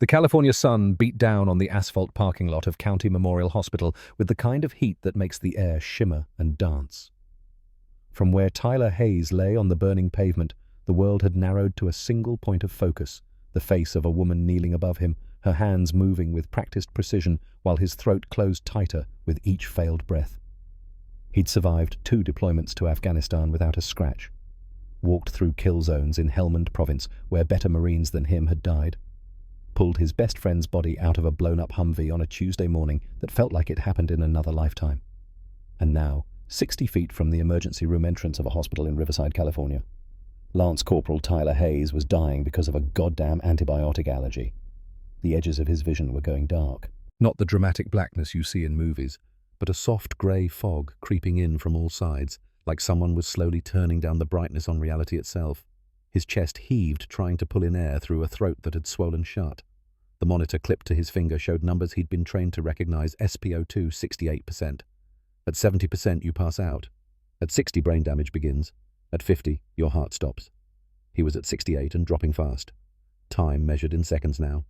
The California sun beat down on the asphalt parking lot of County Memorial Hospital with the kind of heat that makes the air shimmer and dance. From where Tyler Hayes lay on the burning pavement, the world had narrowed to a single point of focus, the face of a woman kneeling above him, her hands moving with practiced precision while his throat closed tighter with each failed breath. He'd survived 2 deployments to Afghanistan without a scratch, walked through kill zones in Helmand Province where better Marines than him had died, pulled his best friend's body out of a blown-up Humvee on a Tuesday morning that felt like it happened in another lifetime. And now, 60 feet from the emergency room entrance of a hospital in Riverside, California, Lance Corporal Tyler Hayes was dying because of a goddamn antibiotic allergy. The edges of his vision were going dark. Not the dramatic blackness you see in movies, but a soft grey fog creeping in from all sides, like someone was slowly turning down the brightness on reality itself. His chest heaved, trying to pull in air through a throat that had swollen shut. The monitor clipped to his finger showed numbers he'd been trained to recognize: SpO2 68%. At 70% you pass out. At 60 brain damage begins. At 50 your heart stops. He was at 68 and dropping fast. Time measured in seconds now.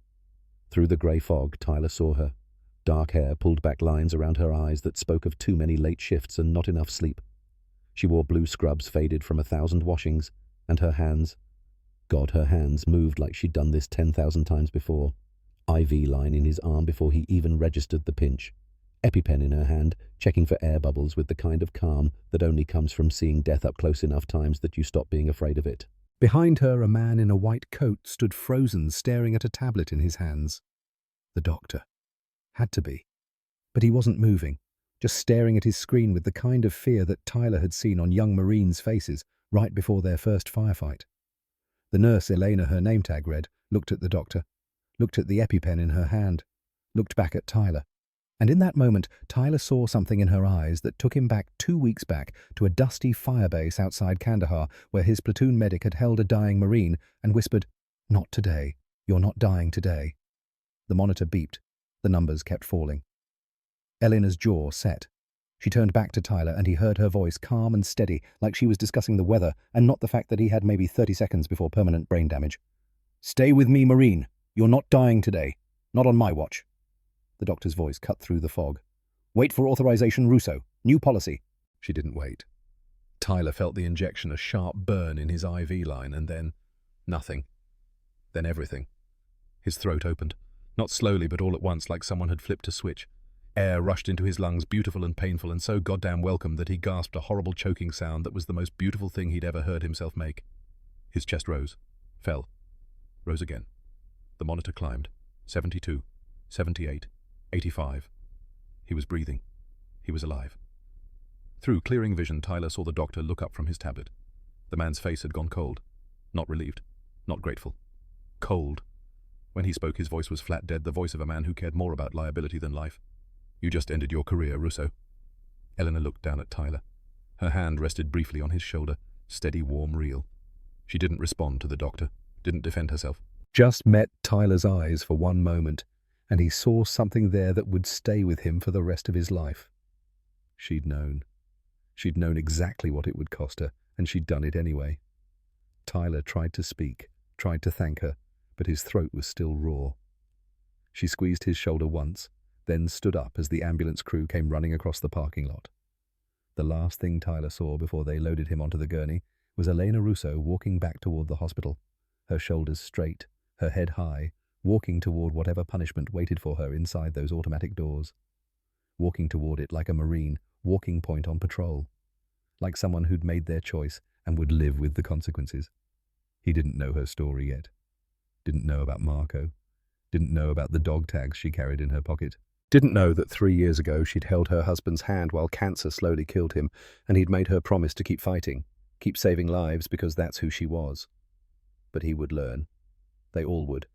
Through the grey fog, Tyler saw her. Dark hair pulled back lines around her eyes that spoke of too many late shifts and not enough sleep. She wore blue scrubs faded from 1,000 washings, and her hands, God, her hands moved like she'd done this 10,000 times before. IV line in his arm before he even registered the pinch. EpiPen in her hand, checking for air bubbles with the kind of calm that only comes from seeing death up close enough times that you stop being afraid of it. Behind her, a man in a white coat stood frozen, staring at a tablet in his hands. The doctor. Had to be. But he wasn't moving, just staring at his screen with the kind of fear that Tyler had seen on young Marines' faces right before their first firefight. The nurse, Elena, her name tag read, looked at the doctor, looked at the EpiPen in her hand, looked back at Tyler. And in that moment, Tyler saw something in her eyes that took him back 2 weeks back to a dusty firebase outside Kandahar where his platoon medic had held a dying Marine and whispered, "Not today. You're not dying today." The monitor beeped. The numbers kept falling. Elena's jaw set. She turned back to Tyler and he heard her voice calm and steady, like she was discussing the weather and not the fact that he had maybe 30 seconds before permanent brain damage. "Stay with me, Marine. You're not dying today. Not on my watch." The doctor's voice cut through the fog. "Wait for authorization, Russo. New policy." She didn't wait. Tyler felt the injection, a sharp burn in his IV line, and then nothing. Then everything. His throat opened. Not slowly, but all at once, like someone had flipped a switch. Air rushed into his lungs, beautiful and painful, and so goddamn welcome that he gasped a horrible choking sound that was the most beautiful thing he'd ever heard himself make. His chest rose, fell, rose again. The monitor climbed. 72, 78, 85. He was breathing. He was alive. Through clearing vision, Tyler saw the doctor look up from his tablet. The man's face had gone cold. Not relieved. Not grateful. Cold. When he spoke, his voice was flat dead, the voice of a man who cared more about liability than life. "You just ended your career, Russo." Elena looked down at Tyler. Her hand rested briefly on his shoulder, steady, warm, real. She didn't respond to the doctor, didn't defend herself. Just met Tyler's eyes for one moment, and he saw something there that would stay with him for the rest of his life. She'd known. She'd known exactly what it would cost her, and she'd done it anyway. Tyler tried to speak, tried to thank her, but his throat was still raw. She squeezed his shoulder once, then stood up as the ambulance crew came running across the parking lot. The last thing Tyler saw before they loaded him onto the gurney was Elena Russo walking back toward the hospital, her shoulders straight, her head high, walking toward whatever punishment waited for her inside those automatic doors. Walking toward it like a Marine, walking point on patrol. Like someone who'd made their choice and would live with the consequences. He didn't know her story yet. Didn't know about Marco. Didn't know about the dog tags she carried in her pocket. Didn't know that 3 years ago she'd held her husband's hand while cancer slowly killed him, and he'd made her promise to keep fighting, keep saving lives because that's who she was. But he would learn. They all would.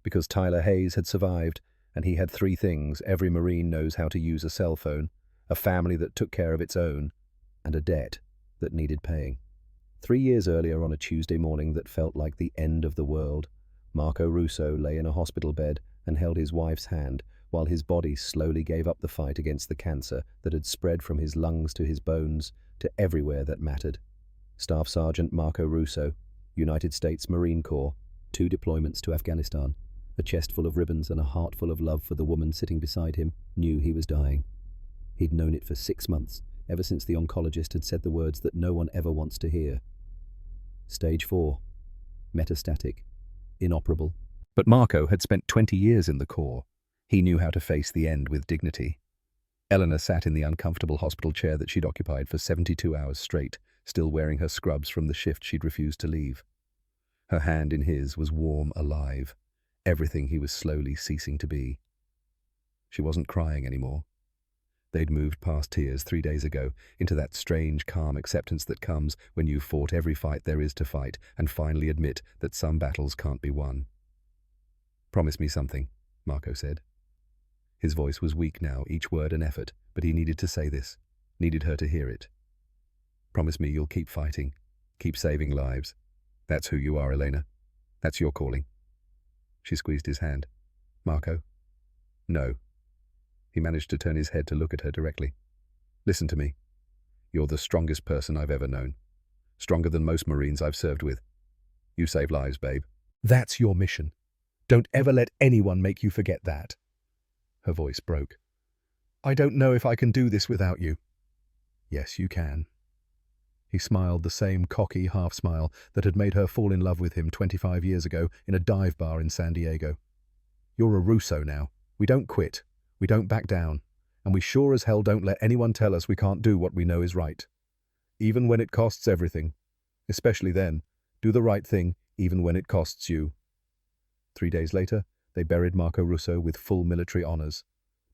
Because Tyler Hayes had survived, and he had 3 things every Marine knows how to use: a cell phone, a family that took care of its own, and a debt that needed paying. 3 years earlier, on a Tuesday morning that felt like the end of the world, Marco Russo lay in a hospital bed and held his wife's hand while his body slowly gave up the fight against the cancer that had spread from his lungs to his bones to everywhere that mattered. Staff Sergeant Marco Russo, United States Marine Corps, 2 deployments to Afghanistan. A chest full of ribbons and a heart full of love for the woman sitting beside him, knew he was dying. He'd known it for 6 months, ever since the oncologist had said the words that no one ever wants to hear. Stage 4. Metastatic. Inoperable. But Marco had spent 20 years in the Corps. He knew how to face the end with dignity. Eleanor sat in the uncomfortable hospital chair that she'd occupied for 72 hours straight, still wearing her scrubs from the shift she'd refused to leave. Her hand in his was warm, alive, everything he was slowly ceasing to be. She wasn't crying anymore. They'd moved past tears 3 days ago, into that strange, calm acceptance that comes when you've fought every fight there is to fight and finally admit that some battles can't be won. "Promise me something," Marco said. His voice was weak now, each word an effort, but he needed to say this, needed her to hear it. "Promise me you'll keep fighting, keep saving lives. That's who you are, Elena. That's your calling." She squeezed his hand. "Marco?" "No." He managed to turn his head to look at her directly. "Listen to me. You're the strongest person I've ever known. Stronger than most Marines I've served with. You save lives, babe. That's your mission. Don't ever let anyone make you forget that." Her voice broke. "I don't know if I can do this without you." "Yes, you can." He smiled, the same cocky half-smile that had made her fall in love with him 25 years ago in a dive bar in San Diego. "You're a Russo now. We don't quit. We don't back down. And we sure as hell don't let anyone tell us we can't do what we know is right. Even when it costs everything. Especially then. Do the right thing, even when it costs you." 3 days later, they buried Marco Russo with full military honors.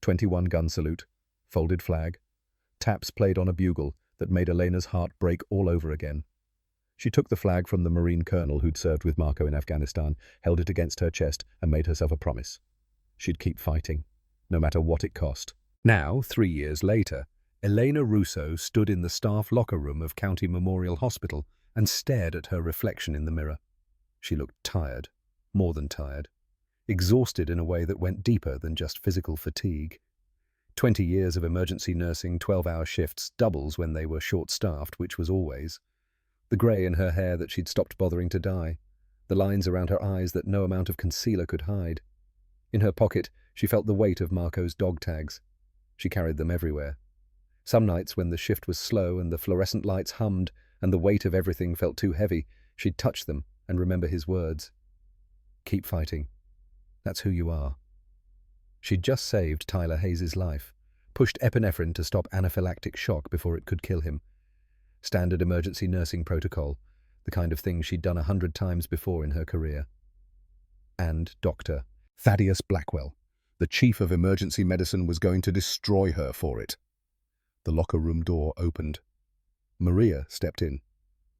21 gun salute, folded flag, taps played on a bugle that made Elena's heart break all over again. She took the flag from the Marine colonel who'd served with Marco in Afghanistan, held it against her chest, and made herself a promise. She'd keep fighting, no matter what it cost. Now, 3 years later, Elena Russo stood in the staff locker room of County Memorial Hospital and stared at her reflection in the mirror. She looked tired, more than tired. Exhausted in a way that went deeper than just physical fatigue. 20 years of emergency nursing, 12-hour shifts, doubles when they were short-staffed, which was always. The grey in her hair that she'd stopped bothering to dye. The lines around her eyes that no amount of concealer could hide. In her pocket, she felt the weight of Marco's dog tags. She carried them everywhere. Some nights when the shift was slow and the fluorescent lights hummed and the weight of everything felt too heavy, she'd touch them and remember his words. "Keep fighting. That's who you are." She'd just saved Tyler Hayes' life, pushed epinephrine to stop anaphylactic shock before it could kill him. Standard emergency nursing protocol, the kind of thing she'd done 100 times before in her career. And Dr. Thaddeus Blackwell, the chief of emergency medicine, was going to destroy her for it. The locker room door opened. Maria stepped in.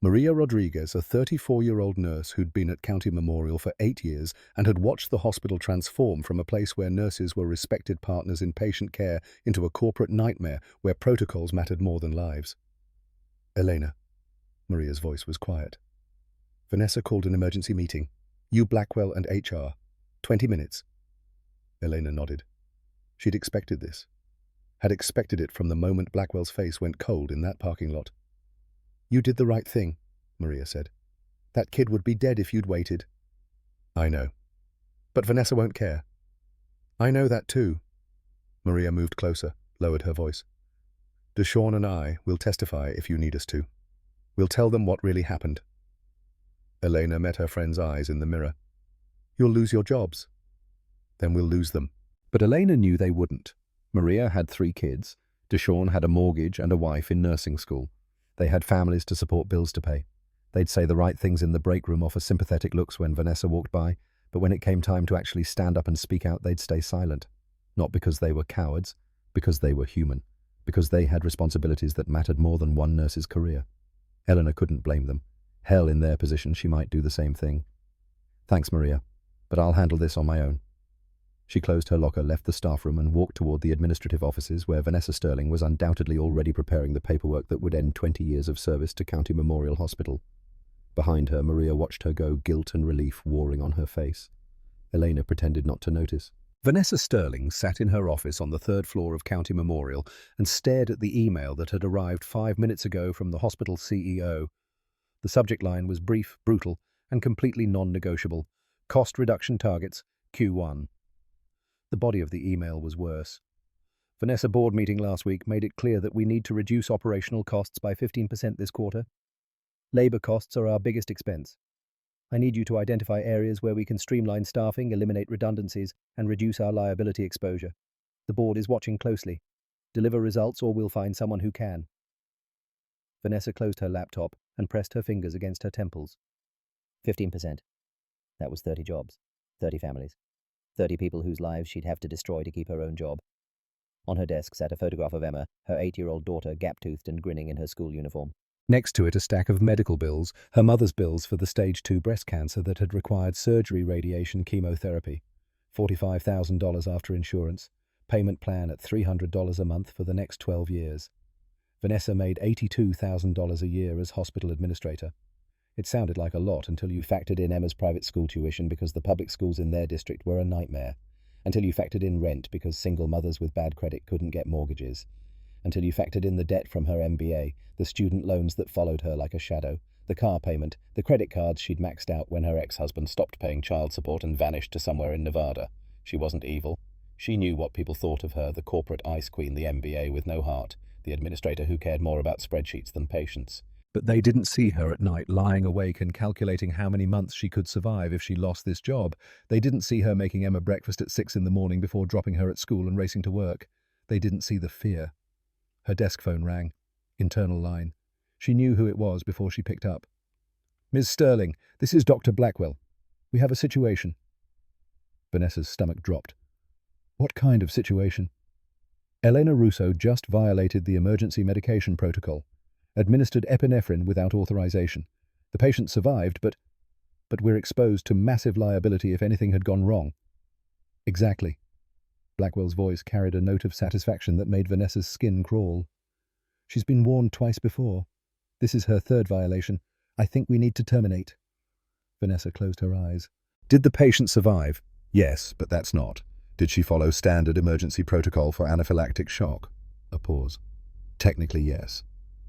Maria Rodriguez, a 34-year-old nurse who'd been at County Memorial for 8 years and had watched the hospital transform from a place where nurses were respected partners in patient care into a corporate nightmare where protocols mattered more than lives. "Elena." Maria's voice was quiet. "Vanessa called an emergency meeting. You, Blackwell, and HR. 20 minutes. Elena nodded. She'd expected this. Had expected it from the moment Blackwell's face went cold in that parking lot. "You did the right thing," Maria said. "That kid would be dead if you'd waited." "I know. But Vanessa won't care." "I know that too." Maria moved closer, lowered her voice. "Deshawn and I will testify if you need us to. We'll tell them what really happened." Elena met her friend's eyes in the mirror. "You'll lose your jobs." "Then we'll lose them." But Elena knew they wouldn't. Maria had 3 kids. Deshawn had a mortgage and a wife in nursing school. They had families to support, bills to pay. They'd say the right things in the break room, offer sympathetic looks when Vanessa walked by, but when it came time to actually stand up and speak out, they'd stay silent. Not because they were cowards, because they were human, because they had responsibilities that mattered more than one nurse's career. Eleanor couldn't blame them. Hell, in their position, she might do the same thing. "Thanks, Maria, but I'll handle this on my own." She closed her locker, left the staff room, and walked toward the administrative offices where Vanessa Sterling was undoubtedly already preparing the paperwork that would end 20 years of service to County Memorial Hospital. Behind her, Maria watched her go, guilt and relief warring on her face. Elena pretended not to notice. Vanessa Sterling sat in her office on the 3rd floor of County Memorial and stared at the email that had arrived 5 minutes ago from the hospital CEO. The subject line was brief, brutal, and completely non-negotiable. Cost reduction targets. Q1. The body of the email was worse. Vanessa board meeting last week made it clear that we need to reduce operational costs by 15% this quarter. Labor costs are our biggest expense. I need you to identify areas where we can streamline staffing, eliminate redundancies, and reduce our liability exposure. The board is watching closely. Deliver results or we'll find someone who can. Vanessa closed her laptop and pressed her fingers against her temples. 15%. That was 30 jobs, 30 families, 30 people whose lives she'd have to destroy to keep her own job. On her desk sat a photograph of Emma, her 8-year-old daughter, gap-toothed and grinning in her school uniform. Next to it, a stack of medical bills, her mother's bills for the stage 2 breast cancer that had required surgery, radiation, chemotherapy. $45,000 after insurance. Payment plan at $300 a month for the next 12 years. Vanessa made $82,000 a year as hospital administrator. It sounded like a lot until you factored in Emma's private school tuition because the public schools in their district were a nightmare. Until you factored in rent because single mothers with bad credit couldn't get mortgages. Until you factored in the debt from her MBA, the student loans that followed her like a shadow, the car payment, the credit cards she'd maxed out when her ex-husband stopped paying child support and vanished to somewhere in Nevada. She wasn't evil. She knew what people thought of her, the corporate ice queen, the MBA with no heart, the administrator who cared more about spreadsheets than patients. But they didn't see her at night lying awake and calculating how many months she could survive if she lost this job. They didn't see her making Emma breakfast at 6 in the morning before dropping her at school and racing to work. They didn't see the fear. Her desk phone rang. Internal line. She knew who it was before she picked up. "Ms. Sterling, this is Dr. Blackwell. We have a situation." Vanessa's stomach dropped. What kind of situation? Elena Russo just violated the emergency medication protocol. Administered epinephrine without authorization. The patient survived, but we're exposed to massive liability if anything had gone wrong. Exactly. Blackwell's voice carried a note of satisfaction that made Vanessa's skin crawl. She's been warned twice before. This is her third violation. I think we need to terminate. Vanessa closed her eyes. Did the patient survive? Yes, but that's not. Did she follow standard emergency protocol for anaphylactic shock? A pause. Technically, yes.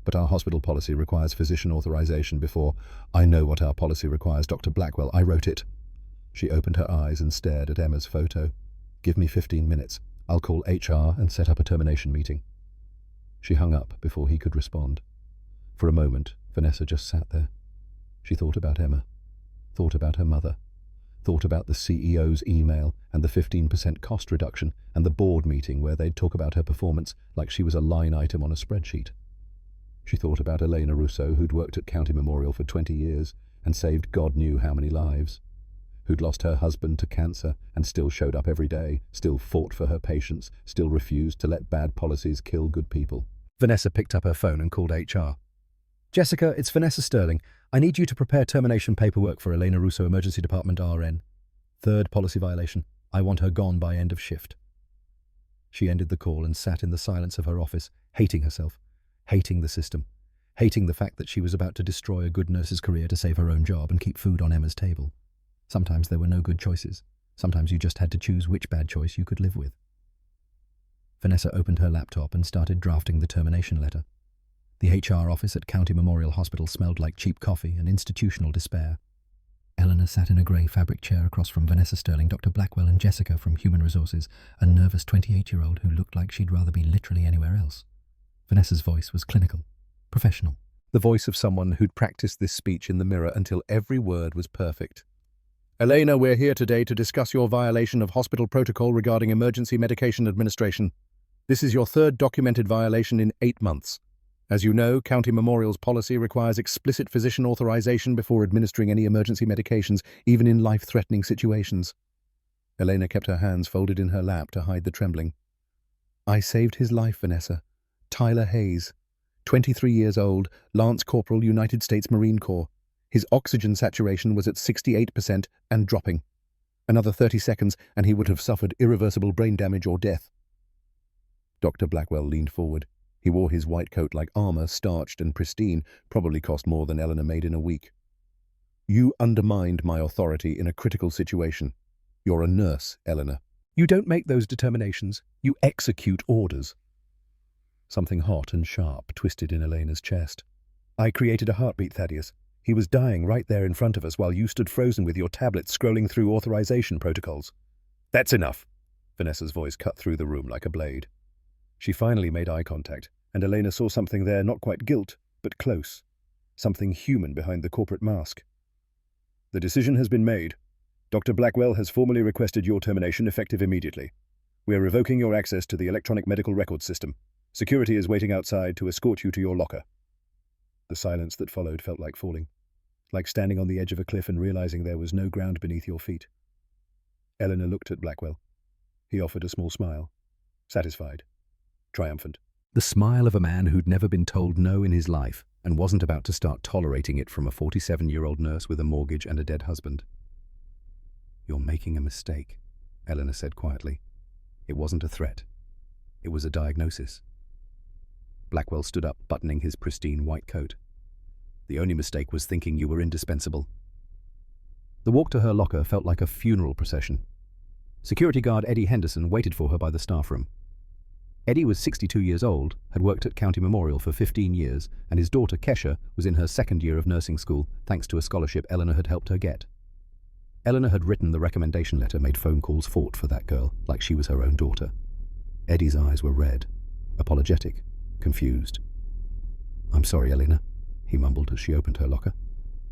But our hospital policy requires physician authorization before. I know what our policy requires, Dr. Blackwell. I wrote it. She opened her eyes and stared at Emma's photo. Give me 15 minutes. I'll call HR and set up a termination meeting. She hung up before he could respond. For a moment, Vanessa just sat there. She thought about Emma, thought about her mother, thought about the CEO's email and the 15% cost reduction and the board meeting where they'd talk about her performance like she was a line item on a spreadsheet. She thought about Elena Russo, who'd worked at County Memorial for 20 years and saved God knew how many lives, who'd lost her husband to cancer and still showed up every day, still fought for her patients, still refused to let bad policies kill good people. Vanessa picked up her phone and called HR. "Jessica, it's Vanessa Sterling. I need you to prepare termination paperwork for Elena Russo, Emergency Department RN. Third policy violation. I want her gone by end of shift." She ended the call and sat in the silence of her office, hating herself, hating the system, hating the fact that she was about to destroy a good nurse's career to save her own job and keep food on Emma's table. Sometimes there were no good choices. Sometimes you just had to choose which bad choice you could live with. Vanessa opened her laptop and started drafting the termination letter. The HR office at County Memorial Hospital smelled like cheap coffee and institutional despair. Eleanor sat in a grey fabric chair across from Vanessa Sterling, Dr. Blackwell and Jessica from Human Resources, a nervous 28-year-old who looked like she'd rather be literally anywhere else. Vanessa's voice was clinical, professional. The voice of someone who'd practiced this speech in the mirror until every word was perfect. "Elena, we're here today to discuss your violation of hospital protocol regarding emergency medication administration. This is your third documented violation in 8 months. As you know, County Memorial's policy requires explicit physician authorization before administering any emergency medications, even in life-threatening situations." Elena kept her hands folded in her lap to hide the trembling. "I saved his life, Vanessa. Tyler Hayes, 23 years old, Lance Corporal, United States Marine Corps. His oxygen saturation was at 68% and dropping. Another 30 seconds and he would have suffered irreversible brain damage or death." Dr. Blackwell leaned forward. He wore his white coat like armor, starched and pristine, probably cost more than Eleanor made in a week. "You undermined my authority in a critical situation. You're a nurse, Eleanor. You don't make those determinations. You execute orders." Something hot and sharp twisted in Elena's chest. "I created a heartbeat, Thaddeus. He was dying right there in front of us while you stood frozen with your tablet scrolling through authorization protocols. That's enough. Vanessa's voice cut through the room like a blade. She finally made eye contact, and Elena saw something there, not quite guilt, but close. Something human behind the corporate mask. The decision has been made. Dr. Blackwell has formally requested your termination effective immediately. We are revoking your access to the electronic medical record system. Security is waiting outside to escort you to your locker. The silence that followed felt like falling, like standing on the edge of a cliff and realizing there was no ground beneath your feet. Eleanor looked at Blackwell. He offered a small smile, satisfied, triumphant. The smile of a man who'd never been told no in his life and wasn't about to start tolerating it from a 47-year-old nurse with a mortgage and a dead husband. You're making a mistake, Eleanor said quietly. It wasn't a threat. It was a diagnosis. Blackwell stood up, buttoning his pristine white coat. The only mistake was thinking you were indispensable. The walk to her locker felt like a funeral procession. Security guard Eddie Henderson waited for her by the staff room. Eddie was 62 years old, had worked at County Memorial for 15 years, and his daughter Kesha was in her second year of nursing school thanks to a scholarship Eleanor had helped her get. Eleanor had written the recommendation letter, made phone calls, fought for that girl like she was her own daughter. Eddie's eyes were red, apologetic, confused. "I'm sorry, Eleanor," he mumbled as she opened her locker.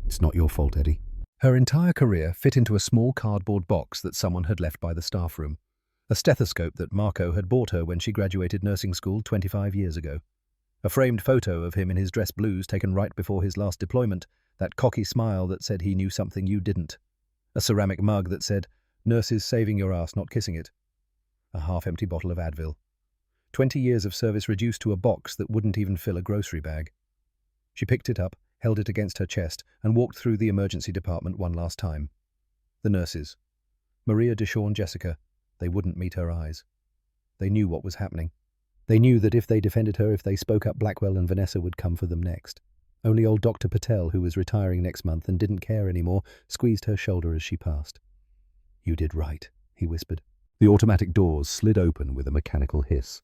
"It's not your fault, Eddie." Her entire career fit into a small cardboard box that someone had left by the staff room, a stethoscope that Marco had bought her when she graduated nursing school 25 years ago, a framed photo of him in his dress blues taken right before his last deployment, that cocky smile that said he knew something you didn't, a ceramic mug that said, "Nurses saving your ass, not kissing it," a half-empty bottle of Advil. 20 years of service reduced to a box that wouldn't even fill a grocery bag. She picked it up, held it against her chest, and walked through the emergency department one last time. The nurses. Maria, Deshawn, Jessica. They wouldn't meet her eyes. They knew what was happening. They knew that if they defended her, if they spoke up, Blackwell and Vanessa would come for them next. Only old Dr. Patel, who was retiring next month and didn't care anymore, squeezed her shoulder as she passed. "You did right," he whispered. The automatic doors slid open with a mechanical hiss.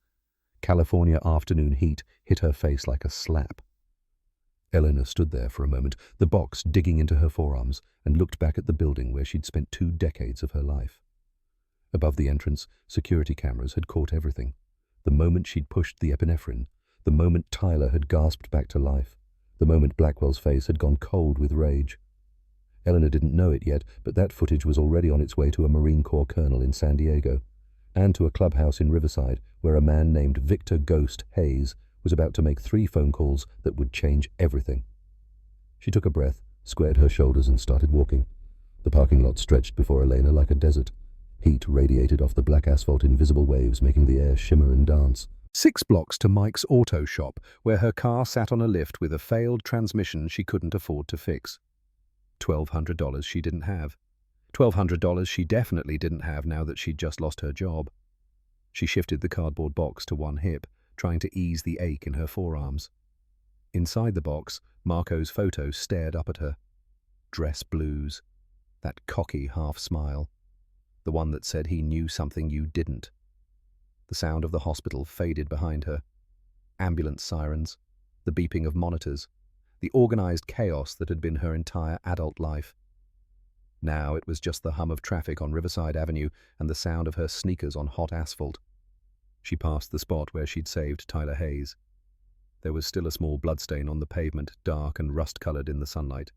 California afternoon heat hit her face like a slap. Eleanor stood there for a moment, the box digging into her forearms, and looked back at the building where she'd spent 2 decades of her life. Above the entrance, security cameras had caught everything. The moment she'd pushed the epinephrine, the moment Tyler had gasped back to life, the moment Blackwell's face had gone cold with rage. Eleanor didn't know it yet, but that footage was already on its way to a Marine Corps colonel in San Diego, and to a clubhouse in Riverside where a man named Victor Ghost Hayes was about to make 3 phone calls that would change everything. She took a breath, squared her shoulders, and started walking. The parking lot stretched before Elena like a desert. Heat radiated off the black asphalt in visible waves, making the air shimmer and dance. 6 blocks to Mike's auto shop, where her car sat on a lift with a failed transmission she couldn't afford to fix. $1,200 she didn't have. $1,200 she definitely didn't have now that she'd just lost her job. She shifted the cardboard box to one hip, trying to ease the ache in her forearms. Inside the box, Marco's photo stared up at her. Dress blues. That cocky half-smile. The one that said he knew something you didn't. The sound of the hospital faded behind her. Ambulance sirens. The beeping of monitors. The organized chaos that had been her entire adult life. Now it was just the hum of traffic on Riverside Avenue and the sound of her sneakers on hot asphalt. She passed the spot where she'd saved Tyler Hayes. There was still a small bloodstain on the pavement, dark and rust-colored in the sunlight.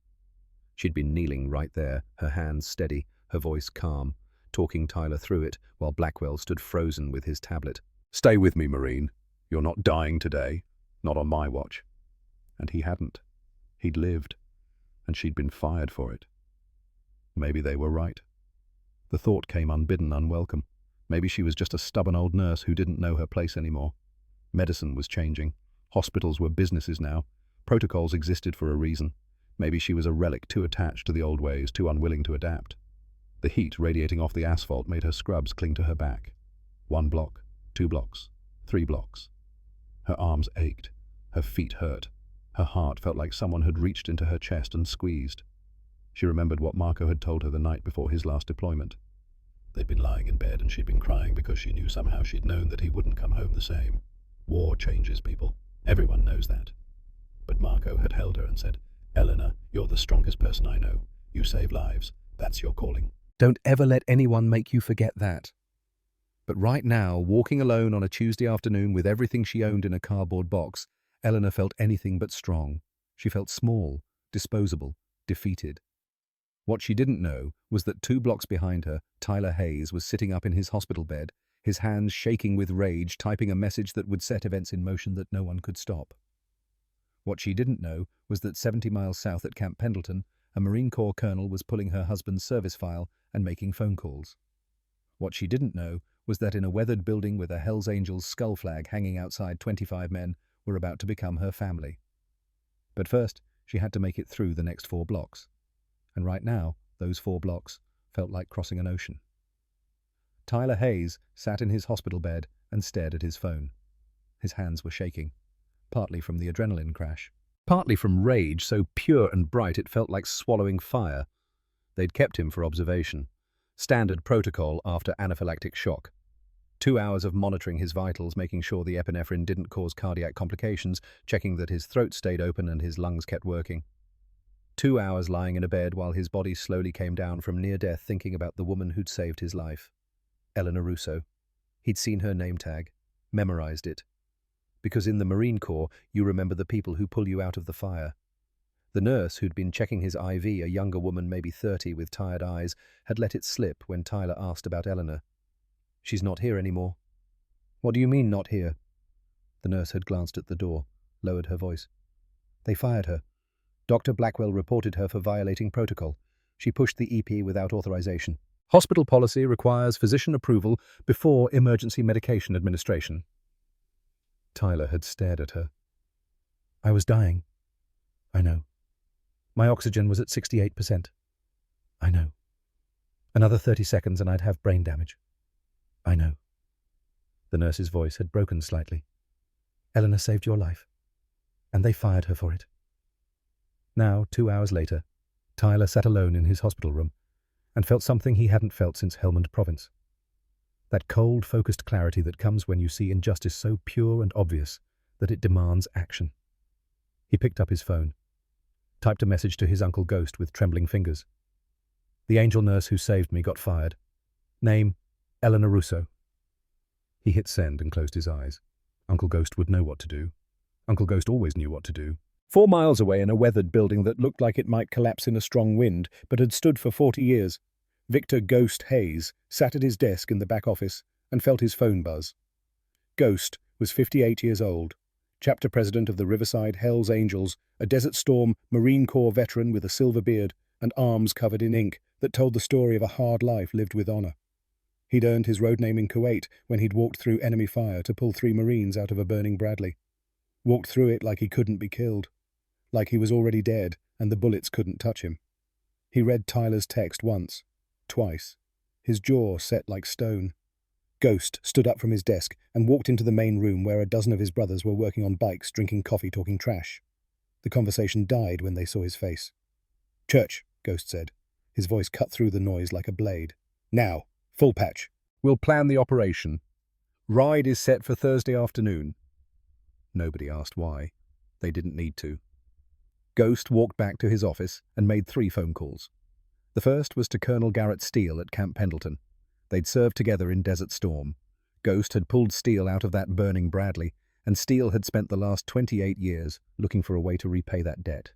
She'd been kneeling right there, her hands steady, her voice calm, talking Tyler through it while Blackwell stood frozen with his tablet. "Stay with me, Marine. You're not dying today. Not on my watch." And he hadn't. He'd lived, and she'd been fired for it. Maybe they were right. The thought came unbidden, unwelcome. Maybe she was just a stubborn old nurse who didn't know her place anymore. Medicine was changing. Hospitals were businesses now. Protocols existed for a reason. Maybe she was a relic too attached to the old ways, too unwilling to adapt. The heat radiating off the asphalt made her scrubs cling to her back. 1 block, 2 blocks, 3 blocks. Her arms ached. Her feet hurt. Her heart felt like someone had reached into her chest and squeezed. She remembered what Marco had told her the night before his last deployment. They'd been lying in bed and she'd been crying because she knew somehow she'd known that he wouldn't come home the same. War changes people. Everyone knows that. But Marco had held her and said, "Eleanor, you're the strongest person I know. You save lives. That's your calling." Don't ever let anyone make you forget that. But right now, walking alone on a Tuesday afternoon with everything she owned in a cardboard box, Eleanor felt anything but strong. She felt small, disposable, defeated. What she didn't know was that 2 blocks behind her, Tyler Hayes was sitting up in his hospital bed, his hands shaking with rage, typing a message that would set events in motion that no one could stop. What she didn't know was that 70 miles south at Camp Pendleton, a Marine Corps colonel was pulling her husband's service file and making phone calls. What she didn't know was that in a weathered building with a Hells Angels skull flag hanging outside, 25 men were about to become her family. But first, she had to make it through the next 4 blocks. And right now, those 4 blocks felt like crossing an ocean. Tyler Hayes sat in his hospital bed and stared at his phone. His hands were shaking, partly from the adrenaline crash, partly from rage so pure and bright it felt like swallowing fire. They'd kept him for observation. Standard protocol after anaphylactic shock. 2 hours of monitoring his vitals, making sure the epinephrine didn't cause cardiac complications, checking that his throat stayed open and his lungs kept working. 2 hours lying in a bed while his body slowly came down from near death, thinking about the woman who'd saved his life. Eleanor Russo. He'd seen her name tag, memorized it. Because in the Marine Corps, you remember the people who pull you out of the fire. The nurse who'd been checking his IV, a younger woman, maybe 30, with tired eyes, had let it slip when Tyler asked about Eleanor. "She's not here anymore." "What do you mean, not here?" The nurse had glanced at the door, lowered her voice. "They fired her. Dr. Blackwell reported her for violating protocol. She pushed the EP without authorization. Hospital policy requires physician approval before emergency medication administration." Tyler had stared at her. "I was dying. I know. My oxygen was at 68%. I know. Another 30 seconds and I'd have brain damage. I know." The nurse's voice had broken slightly. "Eleanor saved your life, and they fired her for it." Now, 2 hours later, Tyler sat alone in his hospital room and felt something he hadn't felt since Helmand Province. That cold, focused clarity that comes when you see injustice so pure and obvious that it demands action. He picked up his phone, typed a message to his Uncle Ghost with trembling fingers. "The angel nurse who saved me got fired. Name, Eleanor Russo." He hit send and closed his eyes. Uncle Ghost would know what to do. Uncle Ghost always knew what to do. 4 miles away in a weathered building that looked like it might collapse in a strong wind, but had stood for 40 years, Victor Ghost Hayes sat at his desk in the back office and felt his phone buzz. Ghost was 58 years old, chapter president of the Riverside Hells Angels, a Desert Storm Marine Corps veteran with a silver beard and arms covered in ink that told the story of a hard life lived with honor. He'd earned his road name in Kuwait when he'd walked through enemy fire to pull 3 Marines out of a burning Bradley. Walked through it like he couldn't be killed, like he was already dead and the bullets couldn't touch him. He read Tyler's text once, twice, his jaw set like stone. Ghost stood up from his desk and walked into the main room where a dozen of his brothers were working on bikes, drinking coffee, talking trash. The conversation died when they saw his face. "Church," Ghost said. His voice cut through the noise like a blade. "Now, full patch. We'll plan the operation. Ride is set for Thursday afternoon." Nobody asked why. They didn't need to. Ghost walked back to his office and made 3 phone calls. The first was to Colonel Garrett Steele at Camp Pendleton. They'd served together in Desert Storm. Ghost had pulled Steele out of that burning Bradley, and Steele had spent the last 28 years looking for a way to repay that debt.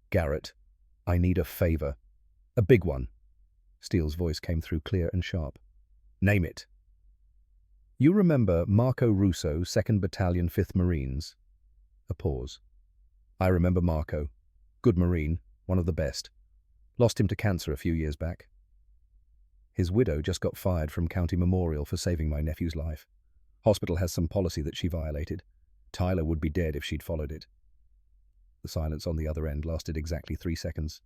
"Garrett, I need a favor. A big one." Steele's voice came through clear and sharp. "Name it." "You remember Marco Russo, 2nd Battalion, 5th Marines?" A pause. "I remember Marco. Good Marine, one of the best. Lost him to cancer a few years back. His widow just got fired from County Memorial for saving my nephew's life. Hospital has some policy that she violated. Tyler would be dead if she'd followed it." The silence on the other end lasted exactly 3 seconds.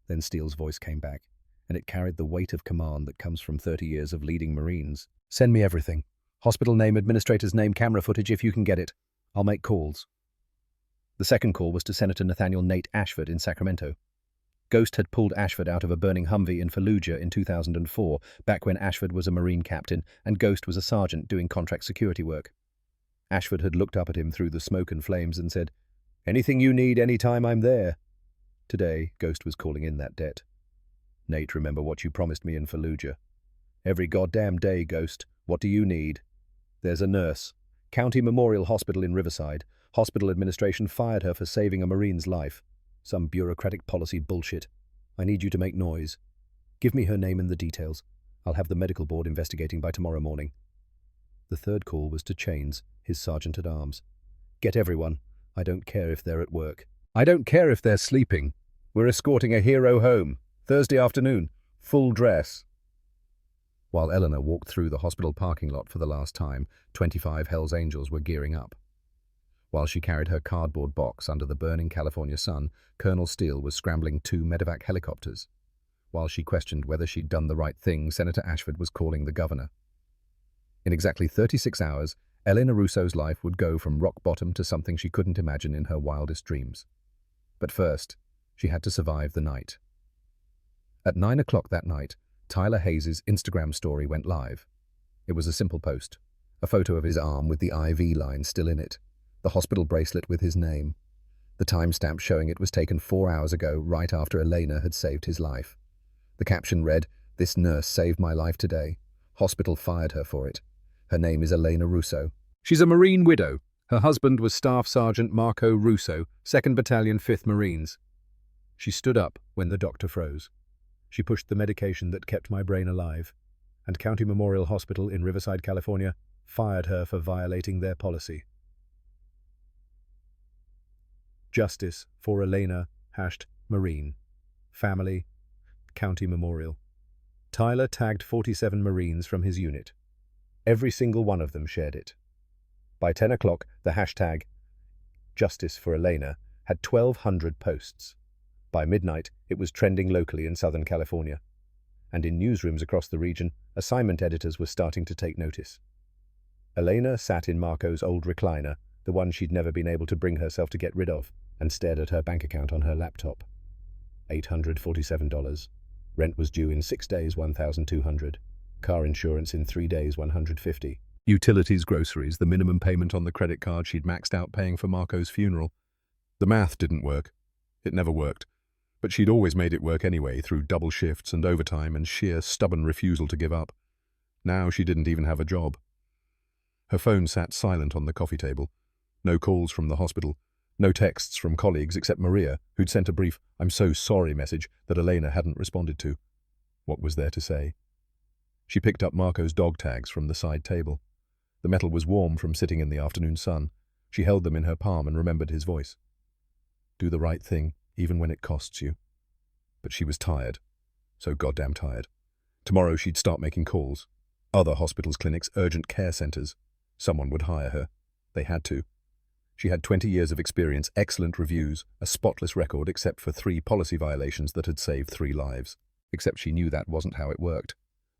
Then Steele's voice came back, and it carried the weight of command that comes from 30 years of leading Marines. "Send me everything. Hospital name, administrator's name, camera footage if you can get it. I'll make calls." The second call was to Senator Nathaniel Nate Ashford in Sacramento. Ghost had pulled Ashford out of a burning Humvee in Fallujah in 2004, back when Ashford was a Marine captain and Ghost was a sergeant doing contract security work. Ashford had looked up at him through the smoke and flames and said, "Anything you need, anytime I'm there." Today, Ghost was calling in that debt. "Nate, remember what you promised me in Fallujah. Every goddamn day, Ghost. What do you need? There's a nurse. County Memorial Hospital in Riverside. Hospital administration fired her for saving a Marine's life. Some bureaucratic policy bullshit. I need you to make noise. Give me her name and the details. I'll have the medical board investigating by tomorrow morning. The third call was to Chains, his sergeant-at-arms. Get everyone. I don't care if they're at work. I don't care if they're sleeping. We're escorting a hero home. Thursday afternoon. Full dress. While Eleanor walked through the hospital parking lot for the last time, 25 Hells Angels were gearing up. While she carried her cardboard box under the burning California sun, Colonel Steele was scrambling 2 medevac helicopters. While she questioned whether she'd done the right thing, Senator Ashford was calling the governor. In exactly 36 hours, Elena Russo's life would go from rock bottom to something she couldn't imagine in her wildest dreams. But first, she had to survive the night. At 9 o'clock that night, Tyler Hayes' Instagram story went live. It was a simple post, a photo of his arm with the IV line still in it, the hospital bracelet with his name, the timestamp showing it was taken 4 hours ago, right after Elena had saved his life. The caption read, "This nurse saved my life today. Hospital fired her for it. Her name is Elena Russo. She's a Marine widow. Her husband was Staff Sergeant Marco Russo, 2nd Battalion, 5th Marines." She stood up when the doctor froze. She pushed the medication that kept my brain alive, and County Memorial Hospital in Riverside, California, fired her for violating their policy. Justice for Elena #Marine. Family, County Memorial. Tyler tagged 47 Marines from his unit. Every single one of them shared it. By 10 o'clock, the hashtag Justice for Elena had 1,200 posts. By midnight, it was trending locally in Southern California. And in newsrooms across the region, assignment editors were starting to take notice. Elena sat in Marco's old recliner, the one she'd never been able to bring herself to get rid of, and stared at her bank account on her laptop. $847. Rent was due in 6 days, $1,200. Car insurance in 3 days, $150. Utilities, groceries, the minimum payment on the credit card she'd maxed out paying for Marco's funeral. The math didn't work. It never worked. But she'd always made it work anyway, through double shifts and overtime and sheer stubborn refusal to give up. Now she didn't even have a job. Her phone sat silent on the coffee table. No calls from the hospital. No texts from colleagues except Maria, who'd sent a brief "I'm so sorry" message that Elena hadn't responded to. What was there to say? She picked up Marco's dog tags from the side table. The metal was warm from sitting in the afternoon sun. She held them in her palm and remembered his voice. Do the right thing, even when it costs you. But she was tired. So goddamn tired. Tomorrow she'd start making calls. Other hospitals, clinics, urgent care centers. Someone would hire her. They had to. She had 20 years of experience, excellent reviews, a spotless record except for 3 policy violations that had saved 3 lives. Except she knew that wasn't how it worked.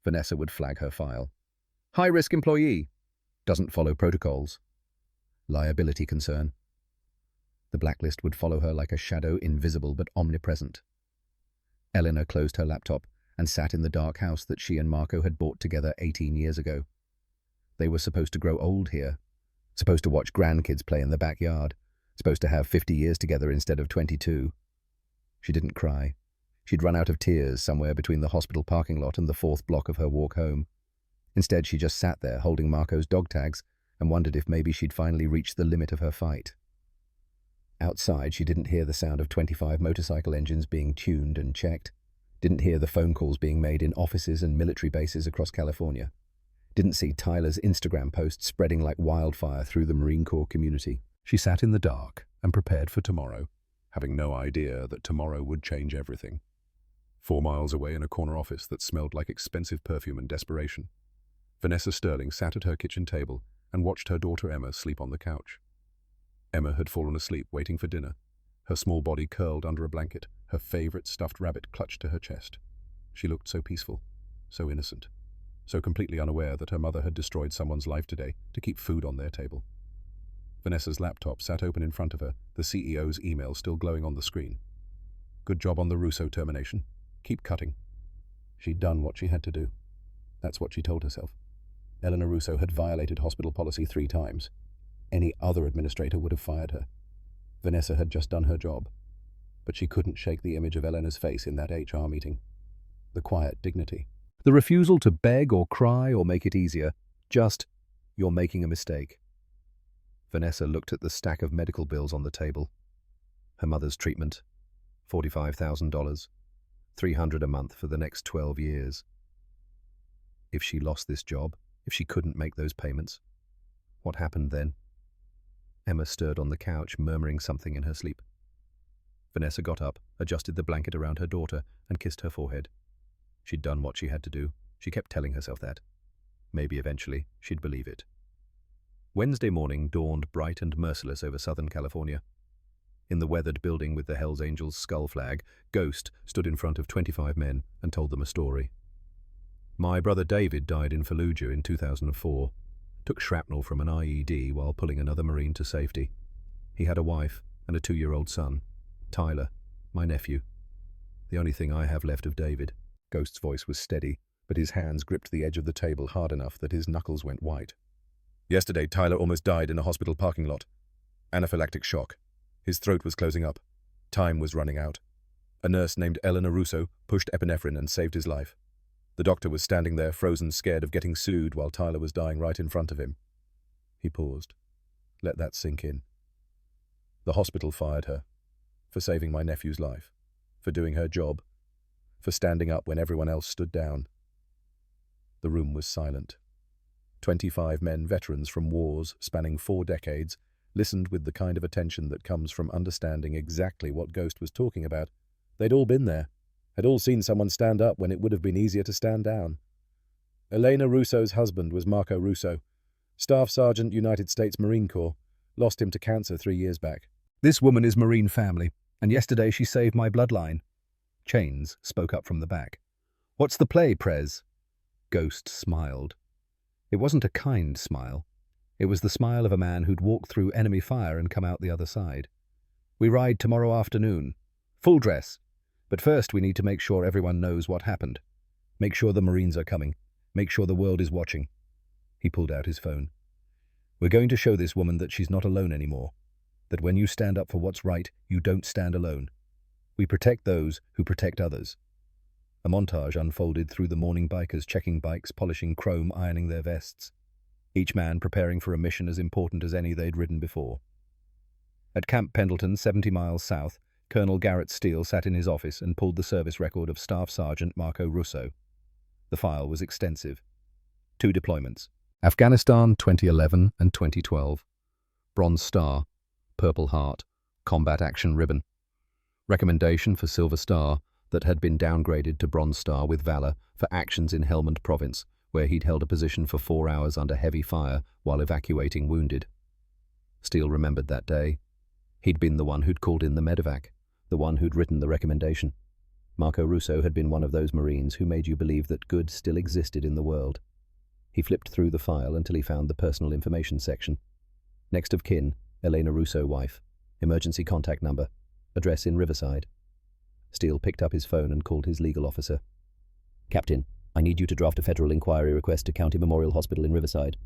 Vanessa would flag her file. High-risk employee. Doesn't follow protocols. Liability concern. The blacklist would follow her like a shadow, invisible but omnipresent. Eleanor closed her laptop and sat in the dark house that she and Marco had bought together 18 years ago. They were supposed to grow old here, supposed to watch grandkids play in the backyard, supposed to have 50 years together instead of 22. She didn't cry. She'd run out of tears somewhere between the hospital parking lot and the 4th block of her walk home. Instead, she just sat there holding Marco's dog tags and wondered if maybe she'd finally reached the limit of her fight. Outside, she didn't hear the sound of 25 motorcycle engines being tuned and checked, didn't hear the phone calls being made in offices and military bases across California, didn't see Tyler's Instagram posts spreading like wildfire through the Marine Corps community. She sat in the dark and prepared for tomorrow, having no idea that tomorrow would change everything. 4 miles away in a corner office that smelled like expensive perfume and desperation, Vanessa Sterling sat at her kitchen table and watched her daughter Emma sleep on the couch. Emma had fallen asleep waiting for dinner, her small body curled under a blanket, her favorite stuffed rabbit clutched to her chest. She looked so peaceful, so innocent, so completely unaware that her mother had destroyed someone's life today to keep food on their table. Vanessa's laptop sat open in front of her, the CEO's email still glowing on the screen. Good job on the Russo termination. Keep cutting. She'd done what she had to do. That's what she told herself. Elena Russo had violated hospital policy 3 times. Any other administrator would have fired her. Vanessa had just done her job. But she couldn't shake the image of Elena's face in that HR meeting. The quiet dignity. The refusal to beg or cry or make it easier. Just, you're making a mistake. Vanessa looked at the stack of medical bills on the table. Her mother's treatment, $45,000, $300 a month for the next 12 years. If she lost this job, if she couldn't make those payments, what happened then? Emma stirred on the couch, murmuring something in her sleep. Vanessa got up, adjusted the blanket around her daughter, and kissed her forehead. She'd done what she had to do. She kept telling herself that. Maybe eventually she'd believe it. Wednesday morning dawned bright and merciless over Southern California. In the weathered building with the Hells Angels skull flag, Ghost stood in front of 25 men and told them a story. My brother David died in Fallujah in 2004. Took shrapnel from an IED while pulling another Marine to safety. He had a wife and a 2-year-old son, Tyler, my nephew. The only thing I have left of David. Ghost's voice was steady, but his hands gripped the edge of the table hard enough that his knuckles went white. Yesterday, Tyler almost died in a hospital parking lot. Anaphylactic shock. His throat was closing up. Time was running out. A nurse named Eleanor Russo pushed epinephrine and saved his life. The doctor was standing there, frozen, scared of getting sued while Tyler was dying right in front of him. He paused. Let that sink in. The hospital fired her. For saving my nephew's life. For doing her job. For standing up when everyone else stood down. The room was silent. 25 men, veterans from wars spanning 4 decades, listened with the kind of attention that comes from understanding exactly what Ghost was talking about. They'd all been there. Had all seen someone stand up when it would have been easier to stand down. Elena Russo's husband was Marco Russo, Staff Sergeant, United States Marine Corps. Lost him to cancer 3 years back. This woman is Marine family, and yesterday she saved my bloodline. Chains spoke up from the back. What's the play, Prez? Ghost smiled. It wasn't a kind smile. It was the smile of a man who'd walked through enemy fire and come out the other side. We ride tomorrow afternoon. Full dress. But first we need to make sure everyone knows what happened. Make sure the Marines are coming. Make sure the world is watching. He pulled out his phone. We're going to show this woman that she's not alone anymore. That when you stand up for what's right, you don't stand alone. We protect those who protect others. A montage unfolded through the morning bikers checking bikes, polishing chrome, ironing their vests. Each man preparing for a mission as important as any they'd ridden before. At Camp Pendleton, 70 miles south, Colonel Garrett Steele sat in his office and pulled the service record of Staff Sergeant Marco Russo. The file was extensive. 2 deployments. Afghanistan 2011 and 2012. Bronze Star, Purple Heart, Combat Action Ribbon. Recommendation for Silver Star that had been downgraded to Bronze Star with Valor for actions in Helmand Province, where he'd held a position for 4 hours under heavy fire while evacuating wounded. Steele remembered that day. He'd been the one who'd called in the medevac, the one who'd written the recommendation. Marco Russo had been one of those Marines who made you believe that good still existed in the world. He flipped through the file until he found the personal information section. Next of kin, Elena Russo, wife. Emergency contact number. Address in Riverside. Steele picked up his phone and called his legal officer. Captain, I need you to draft a federal inquiry request to County Memorial Hospital in Riverside.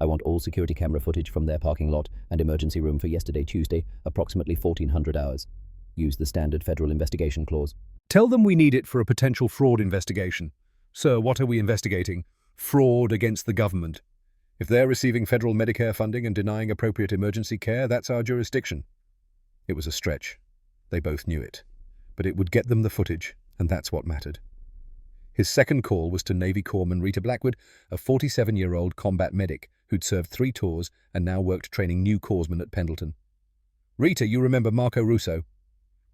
I want all security camera footage from their parking lot and emergency room for yesterday, Tuesday, approximately 1400 hours. Use the standard federal investigation clause. Tell them we need it for a potential fraud investigation. Sir, what are we investigating? Fraud against the government. If they're receiving federal Medicare funding and denying appropriate emergency care, that's our jurisdiction. It was a stretch. They both knew it. But it would get them the footage, and that's what mattered. His second call was to Navy Corpsman Rita Blackwood, a 47-year-old combat medic who'd served 3 tours and now worked training new corpsmen at Pendleton. Rita, you remember Marco Russo?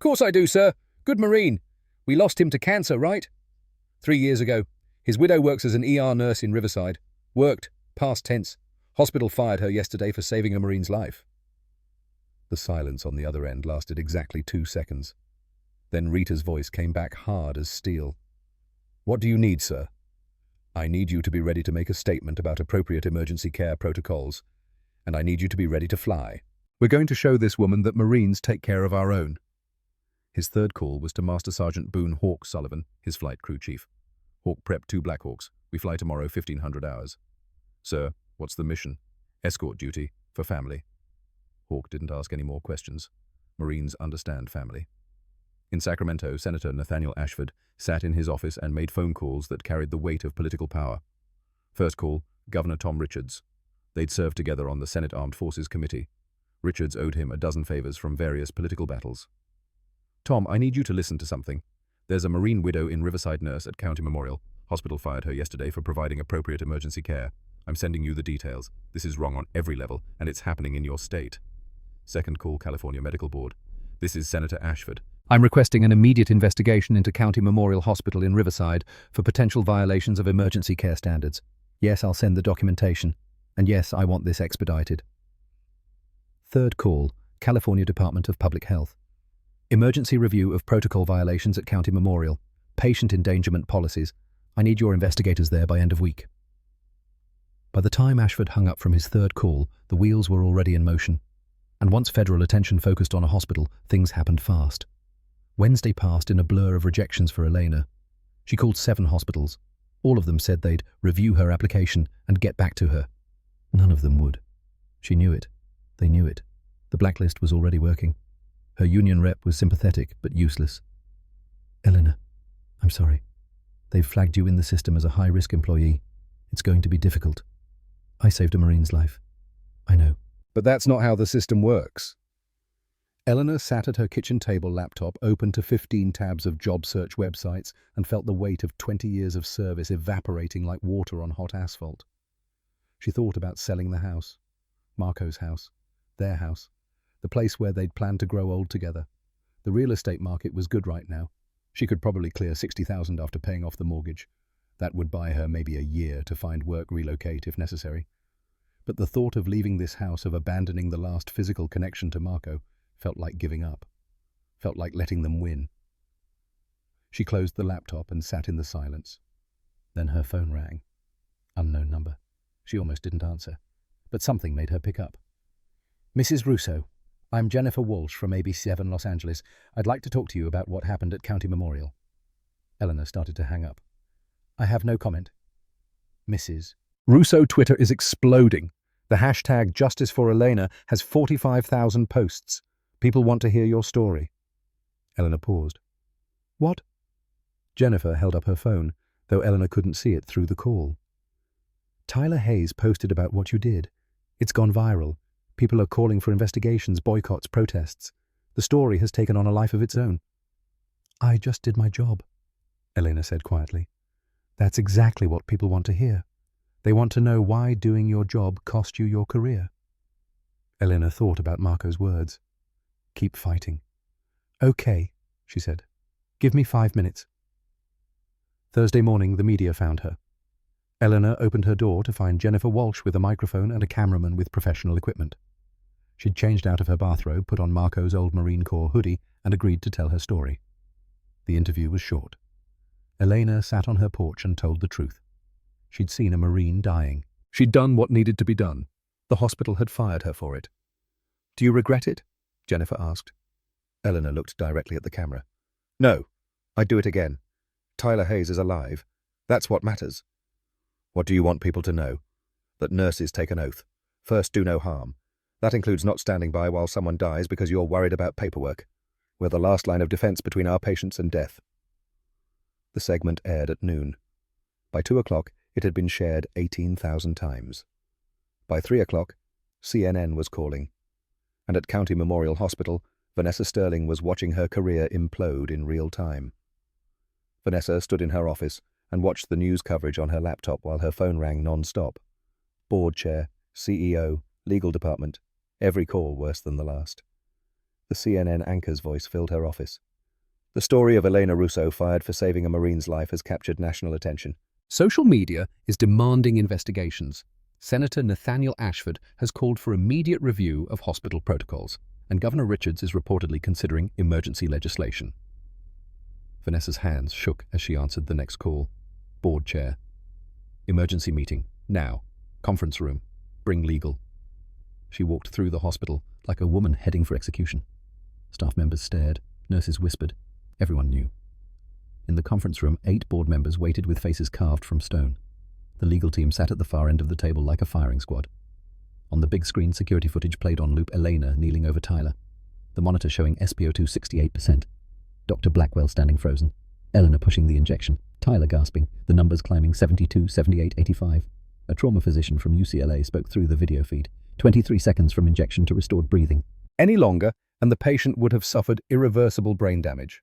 Course I do, sir. Good Marine. We lost him to cancer, right? 3 years ago. His widow works as an ER nurse in Riverside. Worked. Past tense. Hospital fired her yesterday for saving a Marine's life. The silence on the other end lasted exactly 2 seconds. Then Rita's voice came back hard as steel. What do you need, sir? I need you to be ready to make a statement about appropriate emergency care protocols, and I need you to be ready to fly. We're going to show this woman that Marines take care of our own. His third call was to Master Sergeant Boone Hawk Sullivan, his flight crew chief. Hawk prepped 2 Blackhawks. We fly tomorrow 1500 hours. Sir, what's the mission? Escort duty, for family. Hawk didn't ask any more questions. Marines understand family. In Sacramento, Senator Nathaniel Ashford sat in his office and made phone calls that carried the weight of political power. First call, Governor Tom Richards. They'd served together on the Senate Armed Forces Committee. Richards owed him a dozen favors from various political battles. Tom, I need you to listen to something. There's a Marine widow in Riverside nurse at County Memorial. Hospital fired her yesterday for providing appropriate emergency care. I'm sending you the details. This is wrong on every level, and it's happening in your state. Second call, California Medical Board. This is Senator Ashford. I'm requesting an immediate investigation into County Memorial Hospital in Riverside for potential violations of emergency care standards. Yes, I'll send the documentation. And yes, I want this expedited. Third call, California Department of Public Health. Emergency review of protocol violations at County Memorial. Patient endangerment policies. I need your investigators there by end of week. By the time Ashford hung up from his third call, the wheels were already in motion. And once federal attention focused on a hospital, things happened fast. Wednesday passed in a blur of rejections for Elena. She called 7 hospitals. All of them said they'd review her application and get back to her. None of them would. She knew it. They knew it. The blacklist was already working. Her union rep was sympathetic but useless. Elena, I'm sorry. They've flagged you in the system as a high-risk employee. It's going to be difficult. I saved a Marine's life. I know. But that's not how the system works. Eleanor sat at her kitchen table laptop, open to 15 tabs of job search websites, and felt the weight of 20 years of service evaporating like water on hot asphalt. She thought about selling the house. Marco's house. Their house. The place where they'd planned to grow old together. The real estate market was good right now. She could probably clear $60,000 after paying off the mortgage. That would buy her maybe a year to find work, relocate if necessary. But the thought of leaving this house, of abandoning the last physical connection to Marco, felt like giving up. Felt like letting them win. She closed the laptop and sat in the silence. Then her phone rang. Unknown number. She almost didn't answer. But something made her pick up. Mrs. Russo, I'm Jennifer Walsh from ABC7 Los Angeles. I'd like to talk to you about what happened at County Memorial. Eleanor started to hang up. I have no comment. Mrs. Russo Twitter is exploding. The hashtag Justice for Elena has 45,000 posts. People want to hear your story. Eleanor paused. What? Jennifer held up her phone, though Eleanor couldn't see it through the call. Tyler Hayes posted about what you did. It's gone viral. People are calling for investigations, boycotts, protests. The story has taken on a life of its own. I just did my job, Elena said quietly. That's exactly what people want to hear. They want to know why doing your job cost you your career. Elena thought about Marco's words. Keep fighting. Okay, she said. Give me 5 minutes. Thursday morning, the media found her. Eleanor opened her door to find Jennifer Walsh with a microphone and a cameraman with professional equipment. She'd changed out of her bathrobe, put on Marco's old Marine Corps hoodie, and agreed to tell her story. The interview was short. Elena sat on her porch and told the truth. She'd seen a Marine dying. She'd done what needed to be done. The hospital had fired her for it. Do you regret it? Jennifer asked. Eleanor looked directly at the camera. No, I'd do it again. Tyler Hayes is alive. That's what matters. What do you want people to know? That nurses take an oath. First, do no harm. That includes not standing by while someone dies because you're worried about paperwork. We're the last line of defense between our patients and death. The segment aired at noon. By 2 o'clock, it had been shared 18,000 times. By 3 o'clock, CNN was calling. And at County Memorial Hospital, Vanessa Sterling was watching her career implode in real time. Vanessa stood in her office and watched the news coverage on her laptop while her phone rang non-stop. Board chair, CEO, legal department, every call worse than the last. The CNN anchor's voice filled her office. The story of Elena Russo fired for saving a Marine's life has captured national attention. Social media is demanding investigations. Senator Nathaniel Ashford has called for immediate review of hospital protocols, and Governor Richards is reportedly considering emergency legislation. Vanessa's hands shook as she answered the next call. Board chair. Emergency meeting. Now. Conference room. Bring legal. She walked through the hospital like a woman heading for execution. Staff members stared. Nurses whispered. Everyone knew. In the conference room, 8 board members waited with faces carved from stone. The legal team sat at the far end of the table like a firing squad. On the big screen, security footage played on loop Elena kneeling over Tyler. The monitor showing SpO2 68%. Dr. Blackwell standing frozen. Eleanor pushing the injection. Tyler gasping, the numbers climbing 72, 78, 85. A trauma physician from UCLA spoke through the video feed. 23 seconds from injection to restored breathing. Any longer, and the patient would have suffered irreversible brain damage.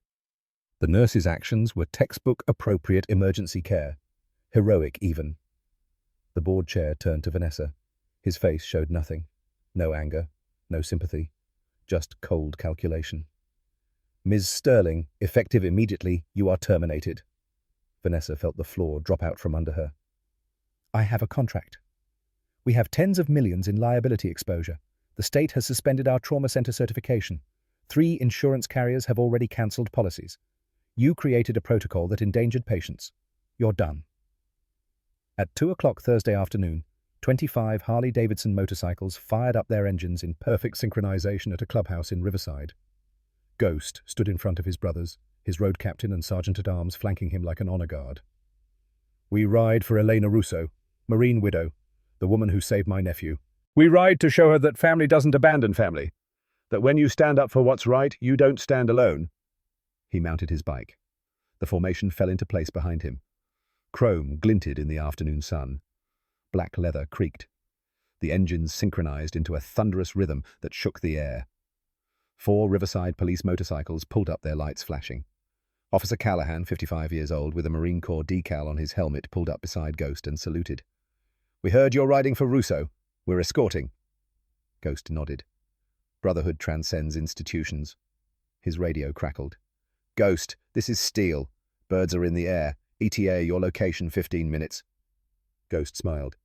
The nurse's actions were textbook-appropriate emergency care. Heroic, even. The board chair turned to Vanessa. His face showed nothing. No anger, no sympathy. Just cold calculation. Ms. Sterling, effective immediately, you are terminated. Vanessa felt the floor drop out from under her. I have a contract. We have tens of millions in liability exposure. The state has suspended our trauma center certification. 3 insurance carriers have already cancelled policies. You created a protocol that endangered patients. You're done. At 2 o'clock Thursday afternoon, 25 Harley-Davidson motorcycles fired up their engines in perfect synchronization at a clubhouse in Riverside. Ghost stood in front of his brothers, his road captain and sergeant-at-arms flanking him like an honor guard. We ride for Elena Russo, Marine widow, the woman who saved my nephew. We ride to show her that family doesn't abandon family, that when you stand up for what's right, you don't stand alone. He mounted his bike. The formation fell into place behind him. Chrome glinted in the afternoon sun. Black leather creaked. The engines synchronized into a thunderous rhythm that shook the air. 4 Riverside police motorcycles pulled up, their lights flashing. Officer Callahan, 55 years old, with a Marine Corps decal on his helmet, pulled up beside Ghost and saluted. We heard you're riding for Russo. We're escorting. Ghost nodded. Brotherhood transcends institutions. His radio crackled. Ghost, this is Steele. Birds are in the air. ETA, your location, 15 minutes. Ghost smiled.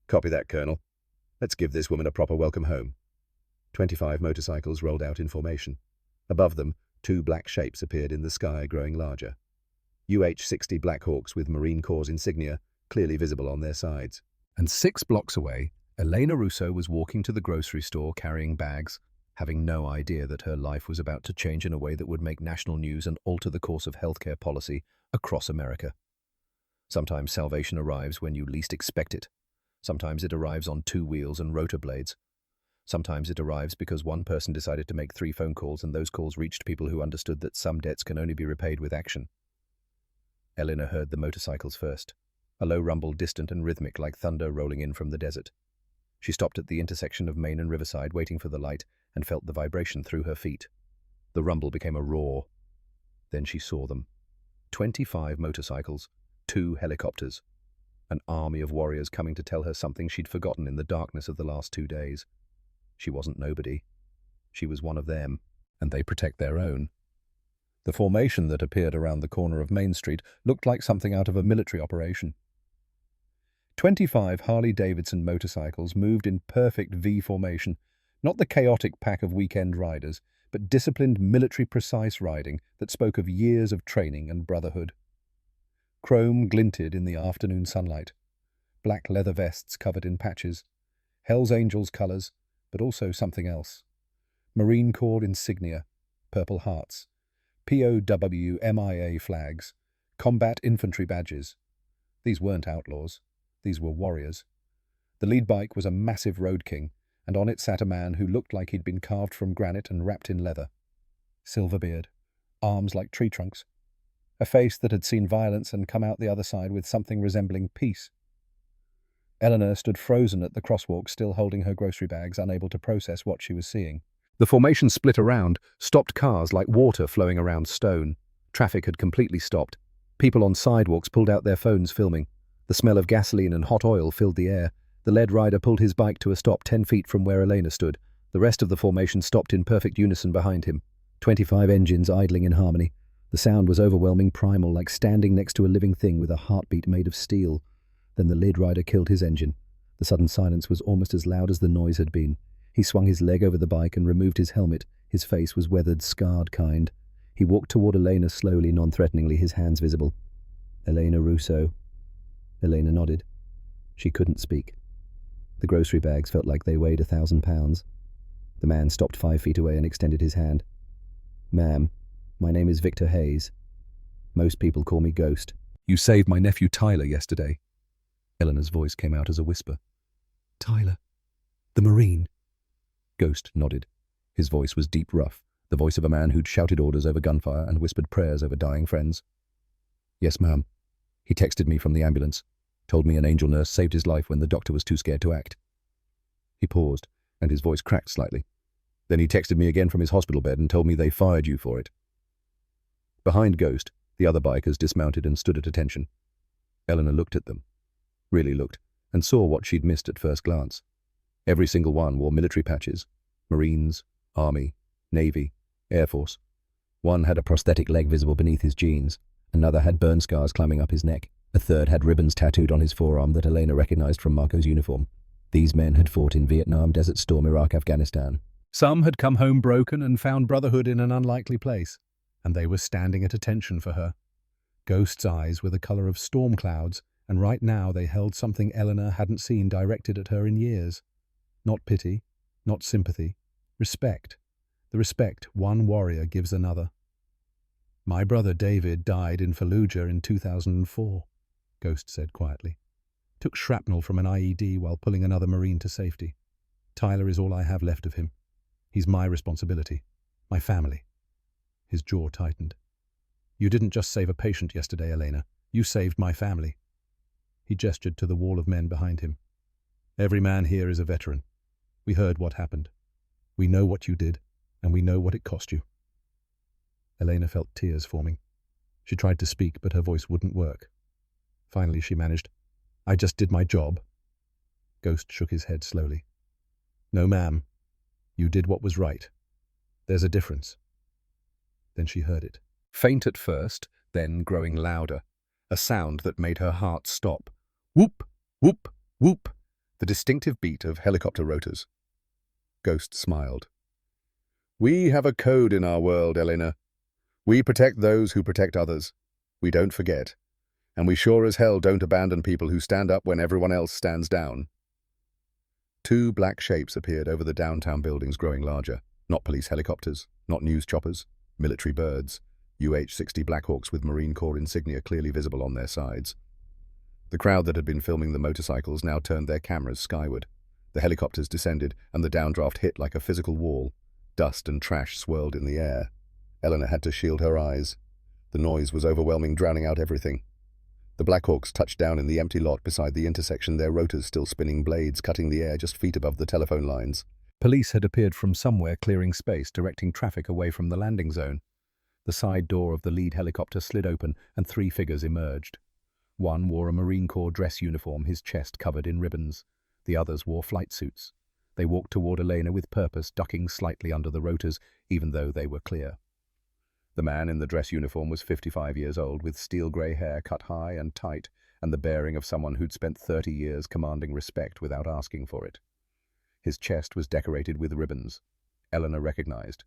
Copy that, Colonel. Let's give this woman a proper welcome home. 25 motorcycles rolled out in formation. Above them, 2 black shapes appeared in the sky, growing larger. UH-60 Blackhawks with Marine Corps insignia, clearly visible on their sides. And 6 blocks away, Elena Russo was walking to the grocery store carrying bags, having no idea that her life was about to change in a way that would make national news and alter the course of healthcare policy across America. Sometimes salvation arrives when you least expect it. Sometimes it arrives on 2 wheels and rotor blades. Sometimes it arrives because one person decided to make 3 phone calls and those calls reached people who understood that some debts can only be repaid with action. Eleanor heard the motorcycles first, a low rumble distant and rhythmic like thunder rolling in from the desert. She stopped at the intersection of Main and Riverside, waiting for the light, and felt the vibration through her feet. The rumble became a roar. Then she saw them. 25 motorcycles, 2 helicopters. An army of warriors coming to tell her something she'd forgotten in the darkness of the last 2 days. She wasn't nobody. She was one of them, and they protect their own. The formation that appeared around the corner of Main Street looked like something out of a military operation. 25 Harley-Davidson motorcycles moved in perfect V formation, not the chaotic pack of weekend riders, but disciplined military-precise riding that spoke of years of training and brotherhood. Chrome glinted in the afternoon sunlight. Black leather vests covered in patches. Hell's Angels colors, but also something else. Marine Corps insignia, Purple Hearts, POW MIA flags, combat infantry badges. These weren't outlaws. These were warriors. The lead bike was a massive road king, and on it sat a man who looked like he'd been carved from granite and wrapped in leather. Silver beard, arms like tree trunks, a face that had seen violence and come out the other side with something resembling peace. Eleanor stood frozen at the crosswalk, still holding her grocery bags, unable to process what she was seeing. The formation split around, stopped cars like water flowing around stone. Traffic had completely stopped. People on sidewalks pulled out their phones filming. The smell of gasoline and hot oil filled the air. The lead rider pulled his bike to a stop 10 feet from where Elena stood. The rest of the formation stopped in perfect unison behind him. 25 engines idling in harmony. The sound was overwhelming, primal, like standing next to a living thing with a heartbeat made of steel. Then the lead rider killed his engine. The sudden silence was almost as loud as the noise had been. He swung his leg over the bike and removed his helmet. His face was weathered, scarred kind. He walked toward Elena slowly, non-threateningly, his hands visible. Elena Russo. Elena nodded. She couldn't speak. The grocery bags felt like they weighed 1,000 pounds. The man stopped 5 feet away and extended his hand. Ma'am, my name is Victor Hayes. Most people call me Ghost. You saved my nephew Tyler yesterday. Eleanor's voice came out as a whisper. Tyler. The Marine. Ghost nodded. His voice was deep rough, the voice of a man who'd shouted orders over gunfire and whispered prayers over dying friends. "Yes, ma'am. He texted me from the ambulance, told me an angel nurse saved his life when the doctor was too scared to act." He paused, and his voice cracked slightly. "Then he texted me again from his hospital bed and told me they fired you for it." Behind Ghost, the other bikers dismounted and stood at attention. Eleanor looked at them, really looked, and saw what she'd missed at first glance. Every single one wore military patches: Marines, Army, Navy, Air Force. One had a prosthetic leg visible beneath his jeans. Another had burn scars climbing up his neck. A third had ribbons tattooed on his forearm that Elena recognized from Marco's uniform. These men had fought in Vietnam, Desert Storm, Iraq, Afghanistan. Some had come home broken and found brotherhood in an unlikely place, and they were standing at attention for her. Ghost's eyes were the color of storm clouds, and right now they held something Eleanor hadn't seen directed at her in years. Not pity, not sympathy, respect. The respect one warrior gives another. "My brother David died in Fallujah in 2004, Ghost said quietly. "Took shrapnel from an IED while pulling another Marine to safety. Tyler is all I have left of him. He's my responsibility, my family." His jaw tightened. "You didn't just save a patient yesterday, Elena. You saved my family." He gestured to the wall of men behind him. "Every man here is a veteran. We heard what happened. We know what you did, and we know what it cost you." Elena felt tears forming. She tried to speak, but her voice wouldn't work. Finally she managed, "I just did my job." Ghost shook his head slowly. "No, ma'am. You did what was right. There's a difference." Then she heard it. Faint at first, then growing louder. A sound that made her heart stop. Whoop, whoop, whoop. The distinctive beat of helicopter rotors. Ghost smiled. "We have a code in our world, Elena. We protect those who protect others. We don't forget. And we sure as hell don't abandon people who stand up when everyone else stands down." Two black shapes appeared over the downtown buildings, growing larger. Not police helicopters, not news choppers, military birds, UH-60 Blackhawks with Marine Corps insignia clearly visible on their sides. The crowd that had been filming the motorcycles now turned their cameras skyward. The helicopters descended, and the downdraft hit like a physical wall. Dust and trash swirled in the air. Eleanor had to shield her eyes. The noise was overwhelming, drowning out everything. The Blackhawks touched down in the empty lot beside the intersection, their rotors still spinning, blades cutting the air just feet above the telephone lines. Police had appeared from somewhere, clearing space, directing traffic away from the landing zone. The side door of the lead helicopter slid open, and three figures emerged. One wore a Marine Corps dress uniform, his chest covered in ribbons. The others wore flight suits. They walked toward Elena with purpose, ducking slightly under the rotors, even though they were clear. The man in the dress uniform was 55 years old, with steel-grey hair cut high and tight, and the bearing of someone who'd spent 30 years commanding respect without asking for it. His chest was decorated with ribbons. Eleanor recognized.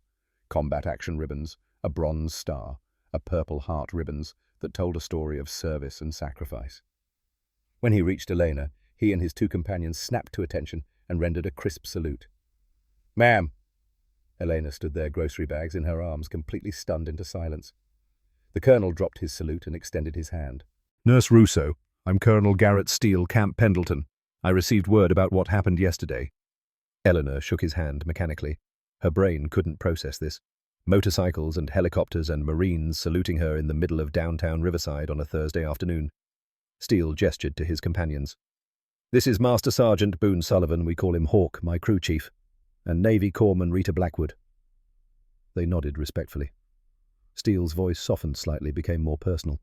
Combat action ribbons, a bronze star, a purple heart ribbons that told a story of service and sacrifice. When he reached Elena, he and his two companions snapped to attention and rendered a crisp salute. "Ma'am." Elena stood there, grocery bags in her arms, completely stunned into silence. The colonel dropped his salute and extended his hand. "Nurse Russo, I'm Colonel Garrett Steele, Camp Pendleton. I received word about what happened yesterday." Eleanor shook his hand mechanically. Her brain couldn't process this. Motorcycles and helicopters and Marines saluting her in the middle of downtown Riverside on a Thursday afternoon. Steele gestured to his companions. "This is Master Sergeant Boone Sullivan, we call him Hawk, my crew chief, and Navy Corpsman Rita Blackwood." They nodded respectfully. Steele's voice softened slightly, became more personal.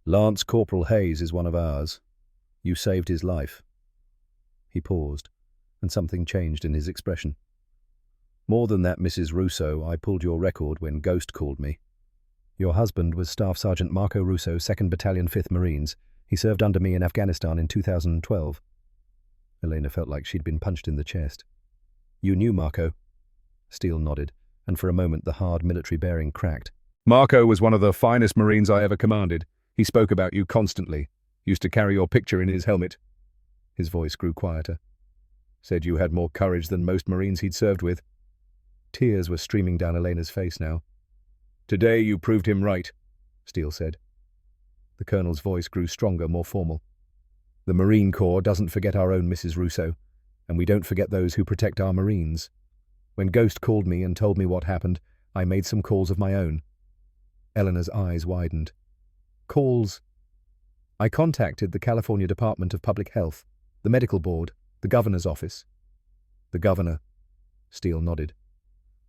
"Lance Corporal Hayes is one of ours. You saved his life." He paused, and something changed in his expression. "More than that, Mrs. Russo, I pulled your record when Ghost called me. Your husband was Staff Sergeant Marco Russo, 2nd Battalion, 5th Marines. He served under me in Afghanistan in 2012. Elena felt like she'd been punched in the chest. "You knew Marco?" Steele nodded, and for a moment the hard military bearing cracked. "Marco was one of the finest Marines I ever commanded. He spoke about you constantly. Used to carry your picture in his helmet." His voice grew quieter. "Said you had more courage than most Marines he'd served with." Tears were streaming down Elena's face now. "Today you proved him right," Steele said. The colonel's voice grew stronger, more formal. "The Marine Corps doesn't forget our own Mrs. Russo, and we don't forget those who protect our Marines. When Ghost called me and told me what happened, I made some calls of my own. Eleanor's eyes widened. Calls? I contacted the California Department of Public Health, the medical board, the governor's office. The governor. Steele nodded.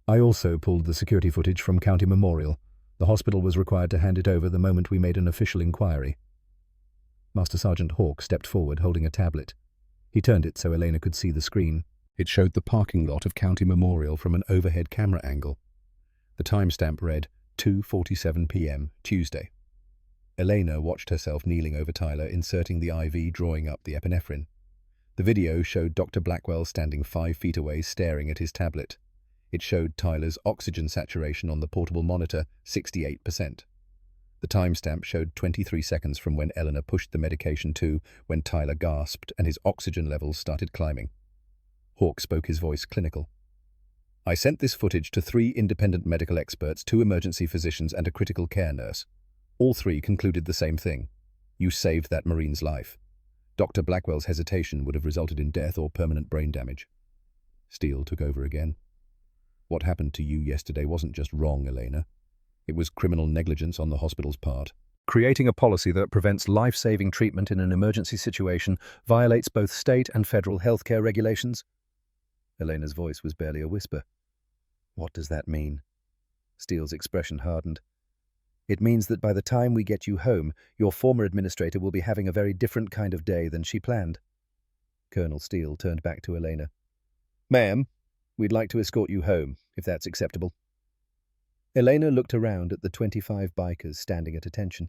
I also pulled the security footage from County Memorial. The hospital was required to hand it over the moment we made an official inquiry. Master Sergeant Hawke stepped forward holding a tablet. He turned it so Elena could see the screen. It showed the parking lot of County Memorial from an overhead camera angle. The timestamp read 2:47 p.m. Tuesday. Elena watched herself kneeling over Tyler, inserting the IV, drawing up the epinephrine. The video showed Dr. Blackwell standing 5 feet away, staring at his tablet. It showed Tyler's oxygen saturation on the portable monitor, 68%. The timestamp showed 23 seconds from when Eleanor pushed the medication to when Tyler gasped and his oxygen levels started climbing. Hawke spoke, his voice clinical. I sent this footage to 3 independent medical experts, 2 emergency physicians and a critical care nurse. All 3 concluded the same thing. You saved that Marine's life. Dr. Blackwell's hesitation would have resulted in death or permanent brain damage. Steele took over again. What happened to you yesterday wasn't just wrong, Elena. It was criminal negligence on the hospital's part. Creating a policy that prevents life-saving treatment in an emergency situation violates both state and federal healthcare regulations. Elena's voice was barely a whisper. What does that mean? Steele's expression hardened. It means that by the time we get you home, your former administrator will be having a very different kind of day than she planned. Colonel Steele turned back to Elena. Ma'am, we'd like to escort you home, if that's acceptable. Elena looked around at the 25 bikers standing at attention,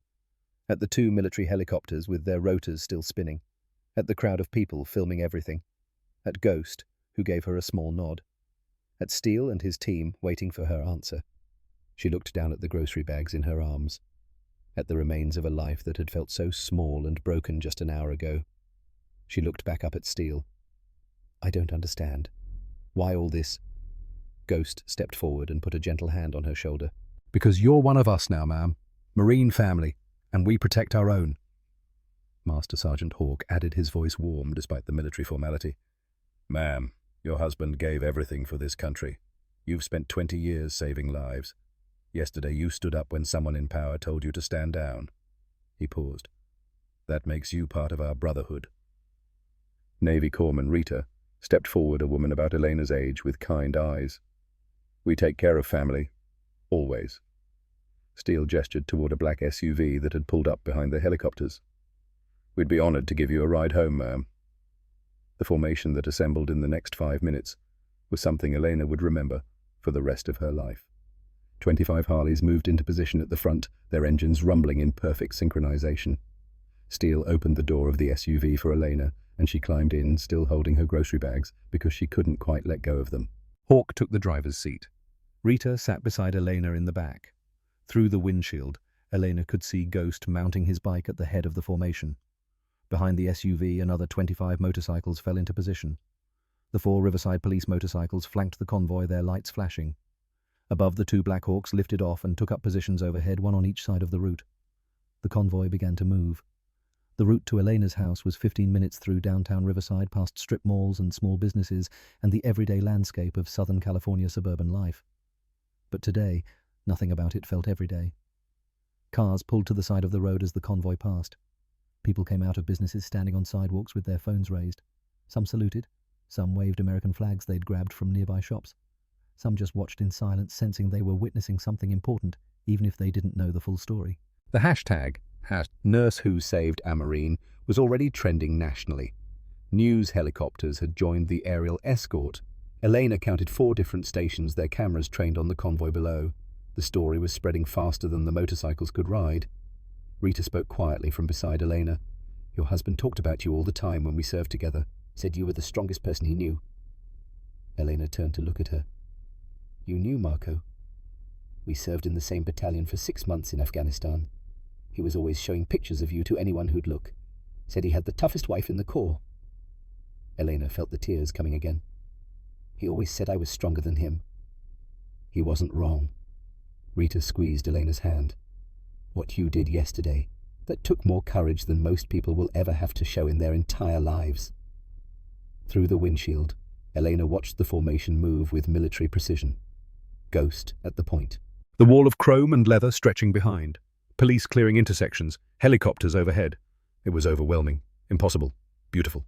at the 2 military helicopters with their rotors still spinning, at the crowd of people filming everything, at Ghost, who gave her a small nod, at Steele and his team waiting for her answer. She looked down at the grocery bags in her arms, at the remains of a life that had felt so small and broken just an hour ago. She looked back up at Steele. I don't understand. Why all this? Ghost stepped forward and put a gentle hand on her shoulder. Because you're one of us now, ma'am. Marine family, and we protect our own. Master Sergeant Hawke added, his voice warm despite the military formality. Ma'am, your husband gave everything for this country. You've spent 20 years saving lives. Yesterday you stood up when someone in power told you to stand down. He paused. That makes you part of our brotherhood. Navy Corpsman Rita stepped forward, a woman about Elena's age with kind eyes. We take care of family. Always. Steele gestured toward a black SUV that had pulled up behind the helicopters. We'd be honored to give you a ride home, ma'am. The formation that assembled in the next 5 minutes was something Elena would remember for the rest of her life. 25 Harleys moved into position at the front, their engines rumbling in perfect synchronization. Steele opened the door of the SUV for Elena, and she climbed in, still holding her grocery bags, because she couldn't quite let go of them. Hawke took the driver's seat. Rita sat beside Elena in the back. Through the windshield, Elena could see Ghost mounting his bike at the head of the formation. Behind the SUV, another 25 motorcycles fell into position. The 4 Riverside police motorcycles flanked the convoy, their lights flashing. Above, the 2 Black Hawks lifted off and took up positions overhead, one on each side of the route. The convoy began to move. The route to Elena's house was 15 minutes through downtown Riverside, past strip malls and small businesses and the everyday landscape of Southern California suburban life. But today, nothing about it felt everyday. Cars pulled to the side of the road as the convoy passed. People came out of businesses standing on sidewalks with their phones raised. Some saluted, some waved American flags they'd grabbed from nearby shops. Some just watched in silence, sensing they were witnessing something important, even if they didn't know the full story. The hashtag, Nurse Who Saved a Marine, was already trending nationally. News helicopters had joined the aerial escort. Elena counted 4 different stations, their cameras trained on the convoy below. The story was spreading faster than the motorcycles could ride. Rita spoke quietly from beside Elena. Your husband talked about you all the time when we served together, said you were the strongest person he knew. Elena turned to look at her. You knew Marco. We served in the same battalion for 6 months in Afghanistan. He was always showing pictures of you to anyone who'd look. Said he had the toughest wife in the Corps. Elena felt the tears coming again. He always said I was stronger than him. He wasn't wrong. Rita squeezed Elena's hand. What you did yesterday, that took more courage than most people will ever have to show in their entire lives. Through the windshield, Elena watched the formation move with military precision. Ghost at the point. The wall of chrome and leather stretching behind. Police clearing intersections. Helicopters overhead. It was overwhelming. Impossible. Beautiful.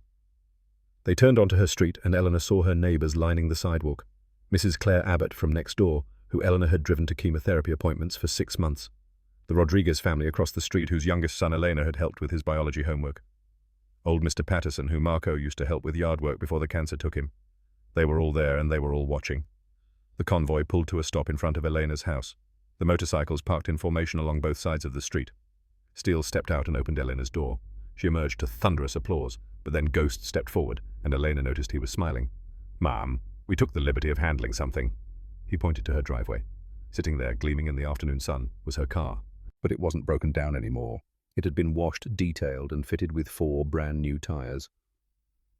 They turned onto her street and Eleanor saw her neighbours lining the sidewalk. Mrs. Claire Abbott from next door, who Eleanor had driven to chemotherapy appointments for 6 months. The Rodriguez family across the street whose youngest son Elena had helped with his biology homework. Old Mr. Patterson, who Marco used to help with yard work before the cancer took him. They were all there and they were all watching. The convoy pulled to a stop in front of Elena's house. The motorcycles parked in formation along both sides of the street. Steele stepped out and opened Elena's door. She emerged to thunderous applause, but then Ghost stepped forward, and Elena noticed he was smiling. "Ma'am, we took the liberty of handling something." He pointed to her driveway. Sitting there, gleaming in the afternoon sun, was her car. But it wasn't broken down anymore. It had been washed, detailed, and fitted with 4 brand new tires.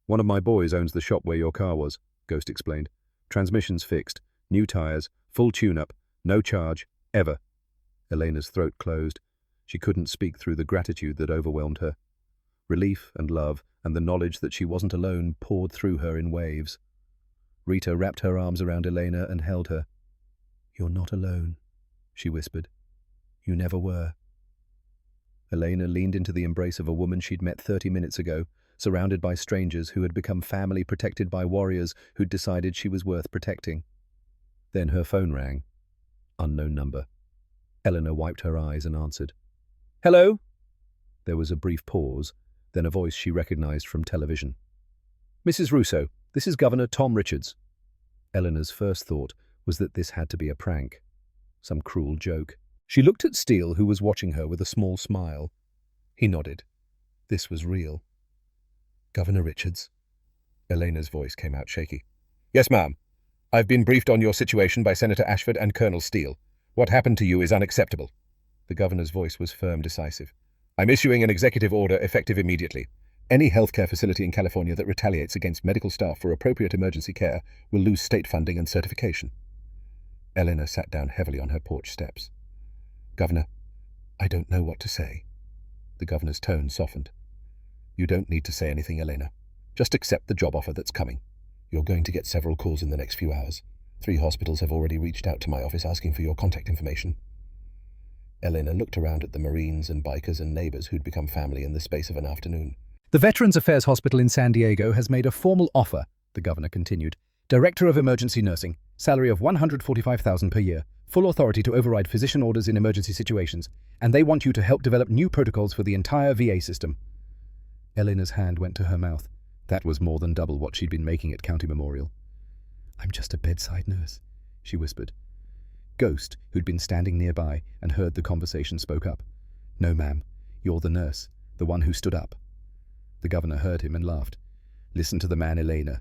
"One of my boys owns the shop where your car was," Ghost explained. "Transmissions fixed, new tires, full tune-up, no charge, ever." Elena's throat closed. She couldn't speak through the gratitude that overwhelmed her. Relief and love and the knowledge that she wasn't alone poured through her in waves. Rita wrapped her arms around Elena and held her. "You're not alone," she whispered. "You never were." Elena leaned into the embrace of a woman she'd met 30 minutes ago, surrounded by strangers who had become family, protected by warriors who'd decided she was worth protecting. Then her phone rang. Unknown number. Eleanor wiped her eyes and answered. "Hello?" There was a brief pause, then a voice she recognized from television. "Mrs. Russo, this is Governor Tom Richards." Eleanor's first thought was that this had to be a prank, some cruel joke. She looked at Steele, who was watching her with a small smile. He nodded. This was real. "Governor Richards?" Elena's voice came out shaky. "Yes, ma'am. I've been briefed on your situation by Senator Ashford and Colonel Steele. What happened to you is unacceptable." The governor's voice was firm, decisive. "I'm issuing an executive order effective immediately. Any healthcare facility in California that retaliates against medical staff for appropriate emergency care will lose state funding and certification." Eleanor sat down heavily on her porch steps. "Governor, I don't know what to say." The governor's tone softened. "You don't need to say anything, Elena. Just accept the job offer that's coming. You're going to get several calls in the next few hours. 3 hospitals have already reached out to my office asking for your contact information." Elena looked around at the Marines and bikers and neighbors who'd become family in the space of an afternoon. "The Veterans Affairs Hospital in San Diego has made a formal offer," the governor continued. "Director of Emergency Nursing, salary of $145,000 per year, full authority to override physician orders in emergency situations, and they want you to help develop new protocols for the entire VA system." Elena's hand went to her mouth. That was more than double what she'd been making at County Memorial. "I'm just a bedside nurse," she whispered. Ghost, who'd been standing nearby and heard the conversation, spoke up. "No, ma'am. You're the nurse, the one who stood up." The governor heard him and laughed. "Listen to the man, Elena.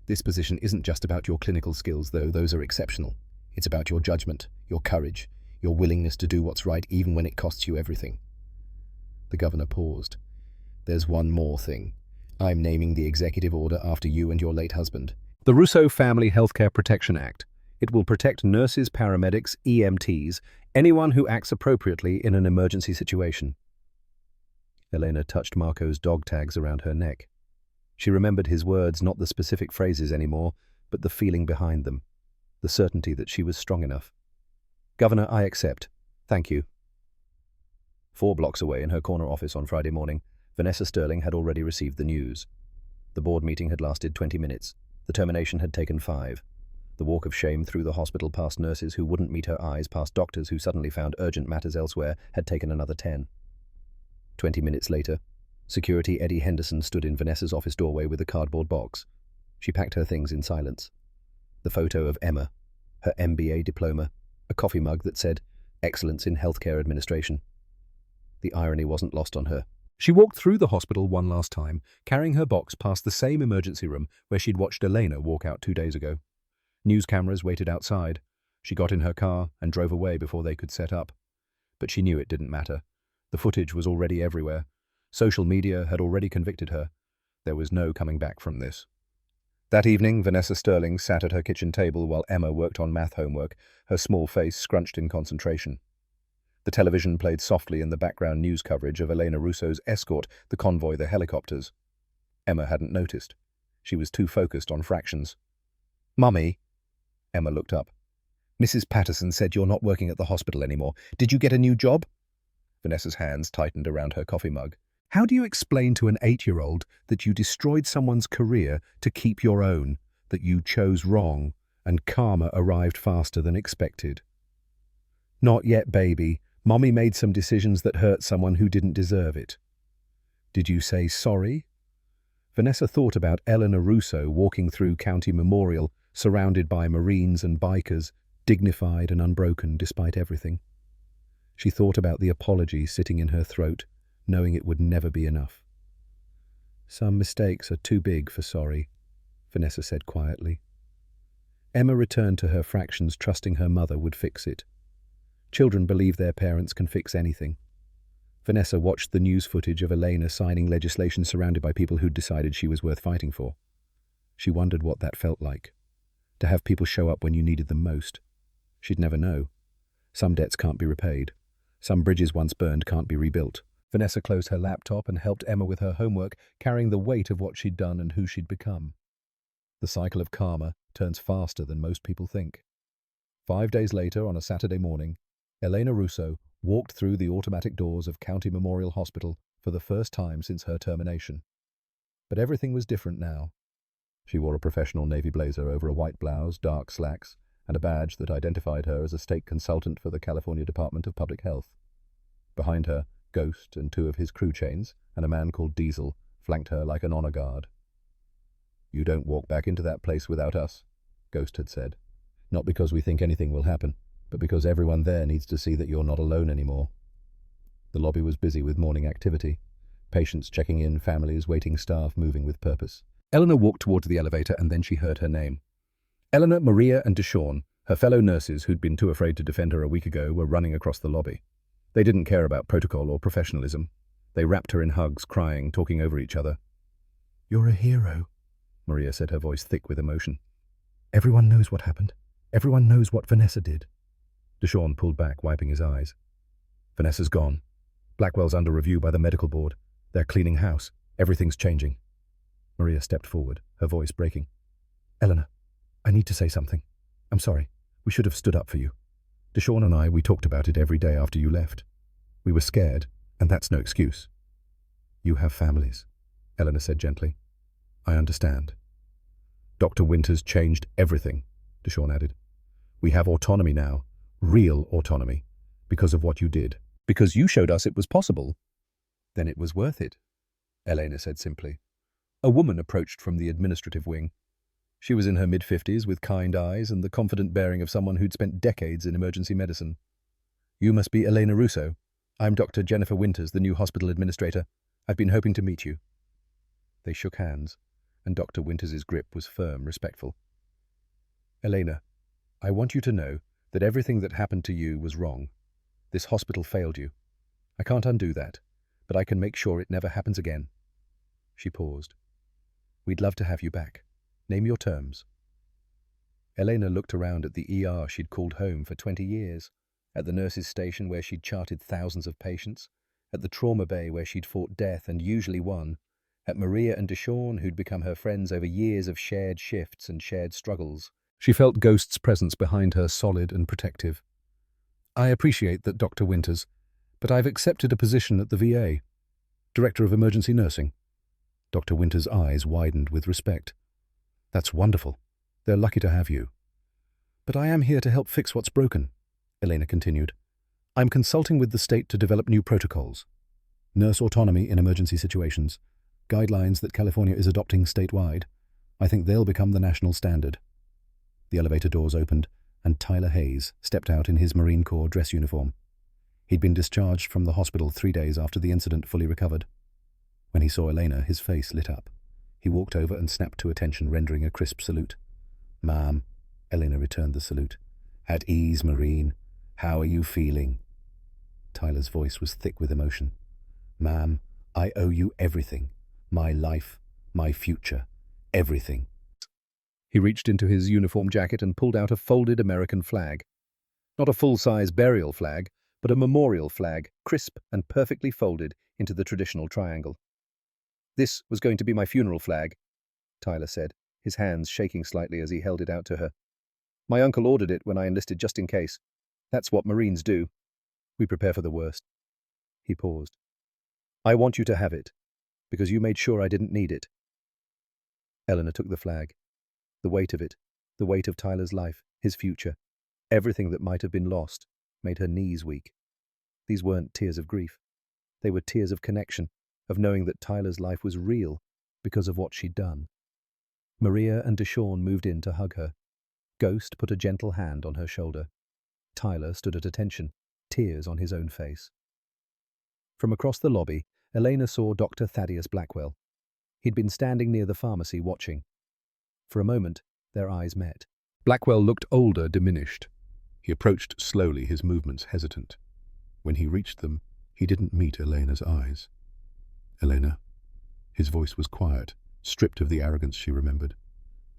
This position isn't just about your clinical skills, though those are exceptional. It's about your judgment, your courage, your willingness to do what's right even when it costs you everything." The governor paused. "There's one more thing. I'm naming the executive order after you and your late husband. The Russo Family Healthcare Protection Act. It will protect nurses, paramedics, EMTs, anyone who acts appropriately in an emergency situation." Elena touched Marco's dog tags around her neck. She remembered his words, not the specific phrases anymore, but the feeling behind them, the certainty that she was strong enough. "Governor, I accept. Thank you." 4 blocks away in her corner office on Friday morning, Vanessa Sterling had already received the news. The board meeting had lasted 20 minutes. The termination had taken 5. The walk of shame through the hospital past nurses who wouldn't meet her eyes, past doctors who suddenly found urgent matters elsewhere, had taken another 10. 20 minutes later, security Eddie Henderson stood in Vanessa's office doorway with a cardboard box. She packed her things in silence. The photo of Emma, her MBA diploma, a coffee mug that said, "Excellence in Healthcare Administration." The irony wasn't lost on her. She walked through the hospital one last time, carrying her box past the same emergency room where she'd watched Elena walk out 2 days ago. News cameras waited outside. She got in her car and drove away before they could set up. But she knew it didn't matter. The footage was already everywhere. Social media had already convicted her. There was no coming back from this. That evening, Vanessa Sterling sat at her kitchen table while Emma worked on math homework, her small face scrunched in concentration. The television played softly in the background news coverage of Elena Russo's escort, the convoy, the helicopters. Emma hadn't noticed. She was too focused on fractions. Mummy, Emma looked up. Mrs. Patterson said you're not working at the hospital anymore. Did you get a new job? Vanessa's hands tightened around her coffee mug. How do you explain to an 8-year-old that you destroyed someone's career to keep your own, that you chose wrong, and karma arrived faster than expected? Not yet, baby. Mommy made some decisions that hurt someone who didn't deserve it. Did you say sorry? Vanessa thought about Eleanor Russo walking through County Memorial, surrounded by Marines and bikers, dignified and unbroken despite everything. She thought about the apology sitting in her throat, knowing it would never be enough. Some mistakes are too big for sorry, Vanessa said quietly. Emma returned to her fractions, trusting her mother would fix it. Children believe their parents can fix anything. Vanessa watched the news footage of Elena signing legislation surrounded by people who'd decided she was worth fighting for. She wondered what that felt like. To have people show up when you needed them most. She'd never know. Some debts can't be repaid. Some bridges once burned can't be rebuilt. Vanessa closed her laptop and helped Emma with her homework, carrying the weight of what she'd done and who she'd become. The cycle of karma turns faster than most people think. 5 days later, on a Saturday morning, Elena Russo walked through the automatic doors of County Memorial Hospital for the first time since her termination. But everything was different now. She wore a professional navy blazer over a white blouse, dark slacks, and a badge that identified her as a state consultant for the California Department of Public Health. Behind her, Ghost and 2 of his crew chains, and a man called Diesel, flanked her like an honor guard. You don't walk back into that place without us, Ghost had said. Not because we think anything will happen, but because everyone there needs to see that you're not alone anymore. The lobby was busy with morning activity. Patients checking in, families, waiting staff moving with purpose. Eleanor walked towards the elevator and then she heard her name. Eleanor, Maria and Deshawn, her fellow nurses who'd been too afraid to defend her a week ago, were running across the lobby. They didn't care about protocol or professionalism. They wrapped her in hugs, crying, talking over each other. You're a hero, Maria said, her voice thick with emotion. Everyone knows what happened. Everyone knows what Vanessa did. Deshawn pulled back, wiping his eyes. Vanessa's gone. Blackwell's under review by the medical board. They're cleaning house. Everything's changing. Maria stepped forward, her voice breaking. Eleanor, I need to say something. I'm sorry. We should have stood up for you. Deshawn and I, we talked about it every day after you left. We were scared, and that's no excuse. You have families, Eleanor said gently. I understand. Dr. Winters changed everything, Deshawn added. We have autonomy now, real autonomy, because of what you did. Because you showed us it was possible. Then it was worth it, Elena said simply. A woman approached from the administrative wing. She was in her mid-50s with kind eyes and the confident bearing of someone who'd spent decades in emergency medicine. You must be Elena Russo. I'm Dr. Jennifer Winters, the new hospital administrator. I've been hoping to meet you. They shook hands, and Dr. Winters's grip was firm, respectful. Elena, I want you to know that everything that happened to you was wrong. This hospital failed you. I can't undo that, but I can make sure it never happens again. She paused. We'd love to have you back. Name your terms. Elena looked around at the ER she'd called home for 20 years, at the nurses' station where she'd charted thousands of patients, at the trauma bay where she'd fought death and usually won, at Maria and Deshawn who'd become her friends over years of shared shifts and shared struggles. She felt Ghost's presence behind her, solid and protective. I appreciate that, Dr. Winters, but I've accepted a position at the VA, Director of Emergency Nursing. Dr. Winters' eyes widened with respect. That's wonderful. They're lucky to have you. But I am here to help fix what's broken, Elena continued. I'm consulting with the state to develop new protocols. Nurse autonomy in emergency situations, guidelines that California is adopting statewide. I think they'll become the national standard. The elevator doors opened, and Tyler Hayes stepped out in his Marine Corps dress uniform. He'd been discharged from the hospital 3 days after the incident, fully recovered. When he saw Elena, his face lit up. He walked over and snapped to attention, rendering a crisp salute. Ma'am, Elena returned the salute. At ease, Marine. How are you feeling? Tyler's voice was thick with emotion. Ma'am, I owe you everything. My life, my future, everything. He reached into his uniform jacket and pulled out a folded American flag. Not a full-size burial flag, but a memorial flag, crisp and perfectly folded into the traditional triangle. This was going to be my funeral flag, Tyler said, his hands shaking slightly as he held it out to her. "My uncle ordered it when I enlisted just in case. That's what Marines do. We prepare for the worst." He paused. "I want you to have it, because you made sure I didn't need it." Eleanor took the flag. The weight of it, the weight of Tyler's life, his future, everything that might have been lost, made her knees weak. These weren't tears of grief. They were tears of connection, of knowing that Tyler's life was real because of what she'd done. Maria and Deshawn moved in to hug her. Ghost put a gentle hand on her shoulder. Tyler stood at attention, tears on his own face. From across the lobby, Elena saw Dr. Thaddeus Blackwell. He'd been standing near the pharmacy watching. For a moment, their eyes met. Blackwell looked older, diminished. He approached slowly, his movements hesitant. When he reached them, he didn't meet Elena's eyes. "Elena." His voice was quiet, stripped of the arrogance she remembered.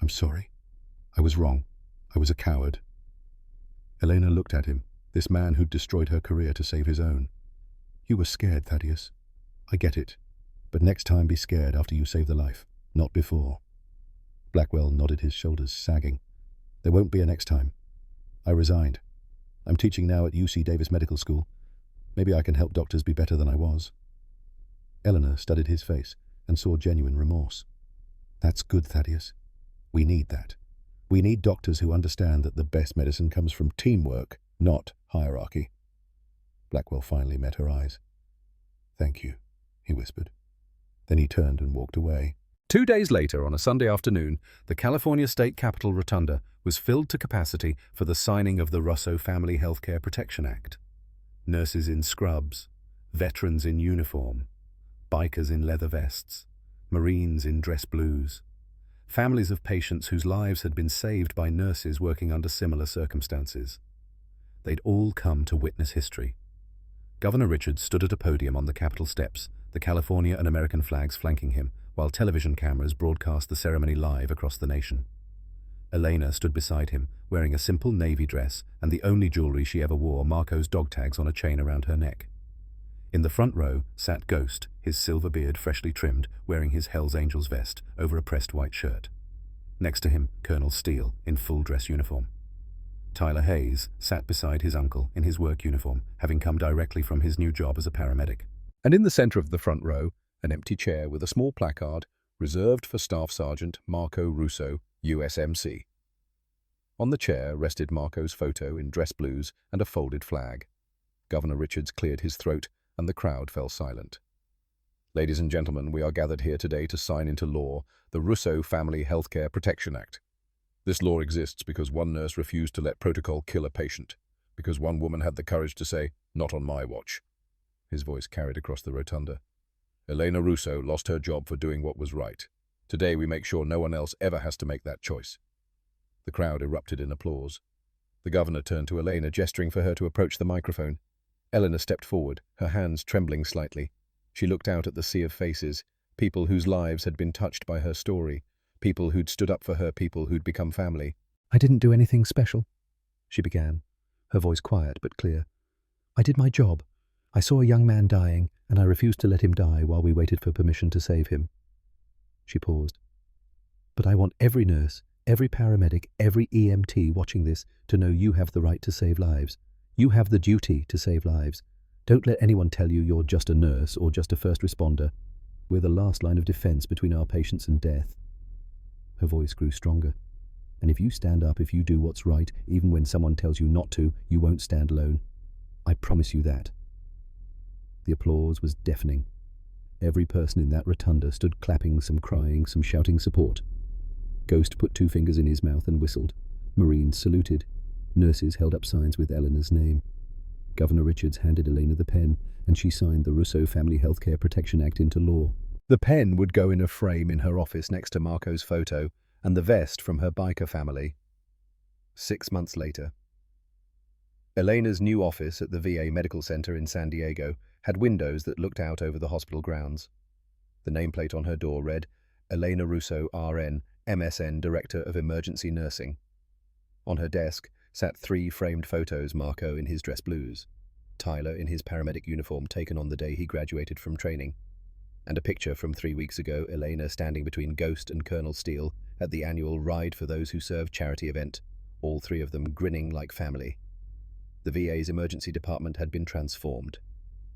"I'm sorry. I was wrong. I was a coward." Elena looked at him, this man who'd destroyed her career to save his own. "You were scared, Thaddeus. I get it. But next time be scared after you save the life, not before." Blackwell nodded, his shoulders sagging. "There won't be a next time. I resigned. I'm teaching now at UC Davis Medical School. Maybe I can help doctors be better than I was." Eleanor studied his face and saw genuine remorse. "That's good, Thaddeus. We need that. We need doctors who understand that the best medicine comes from teamwork, not hierarchy." Blackwell finally met her eyes. "Thank you," he whispered. Then he turned and walked away. 2 days later, on a Sunday afternoon, the California State Capitol Rotunda was filled to capacity for the signing of the Russo Family Healthcare Protection Act. Nurses in scrubs, veterans in uniform, bikers in leather vests, Marines in dress blues, families of patients whose lives had been saved by nurses working under similar circumstances. They'd all come to witness history. Governor Richards stood at a podium on the Capitol steps, the California and American flags flanking him, while television cameras broadcast the ceremony live across the nation. Elena stood beside him, wearing a simple navy dress and the only jewelry she ever wore, Marco's dog tags on a chain around her neck. In the front row sat Ghost, his silver beard freshly trimmed, wearing his Hells Angels vest over a pressed white shirt. Next to him, Colonel Steele, in full dress uniform. Tyler Hayes sat beside his uncle in his work uniform, having come directly from his new job as a paramedic. And in the center of the front row, an empty chair with a small placard reserved for Staff Sergeant Marco Russo, USMC. On the chair rested Marco's photo in dress blues and a folded flag. Governor Richards cleared his throat, and the crowd fell silent. "Ladies and gentlemen, we are gathered here today to sign into law the Russo Family Healthcare Protection Act. This law exists because one nurse refused to let protocol kill a patient, because one woman had the courage to say, 'Not on my watch.'" His voice carried across the rotunda. "Elena Russo lost her job for doing what was right. Today we make sure no one else ever has to make that choice." The crowd erupted in applause. The governor turned to Elena, gesturing for her to approach the microphone. Eleanor stepped forward, her hands trembling slightly. She looked out at the sea of faces, people whose lives had been touched by her story, people who'd stood up for her, people who'd become family. "I didn't do anything special," she began, her voice quiet but clear. "I did my job. I saw a young man dying, and I refused to let him die while we waited for permission to save him." She paused. "But I want every nurse, every paramedic, every EMT watching this to know you have the right to save lives. You have the duty to save lives. Don't let anyone tell you you're just a nurse or just a first responder. We're the last line of defense between our patients and death." Her voice grew stronger. "And if you stand up, if you do what's right, even when someone tells you not to, you won't stand alone. I promise you that." The applause was deafening. Every person in that rotunda stood clapping, some crying, some shouting support. Ghost put 2 fingers in his mouth and whistled. Marines saluted. Nurses held up signs with Eleanor's name. Governor Richards handed Elena the pen, and she signed the Russo Family Healthcare Protection Act into law. The pen would go in a frame in her office next to Marco's photo, and the vest from her biker family. 6 months later. Elena's new office at the VA Medical Center in San Diego had windows that looked out over the hospital grounds. The nameplate on her door read, "Elena Russo, RN, MSN Director of Emergency Nursing." On her desk sat 3 framed photos, Marco in his dress blues, Tyler in his paramedic uniform taken on the day he graduated from training, and a picture from 3 weeks ago, Elena standing between Ghost and Colonel Steele, at the annual Ride for Those Who Serve charity event, all three of them grinning like family. The VA's emergency department had been transformed.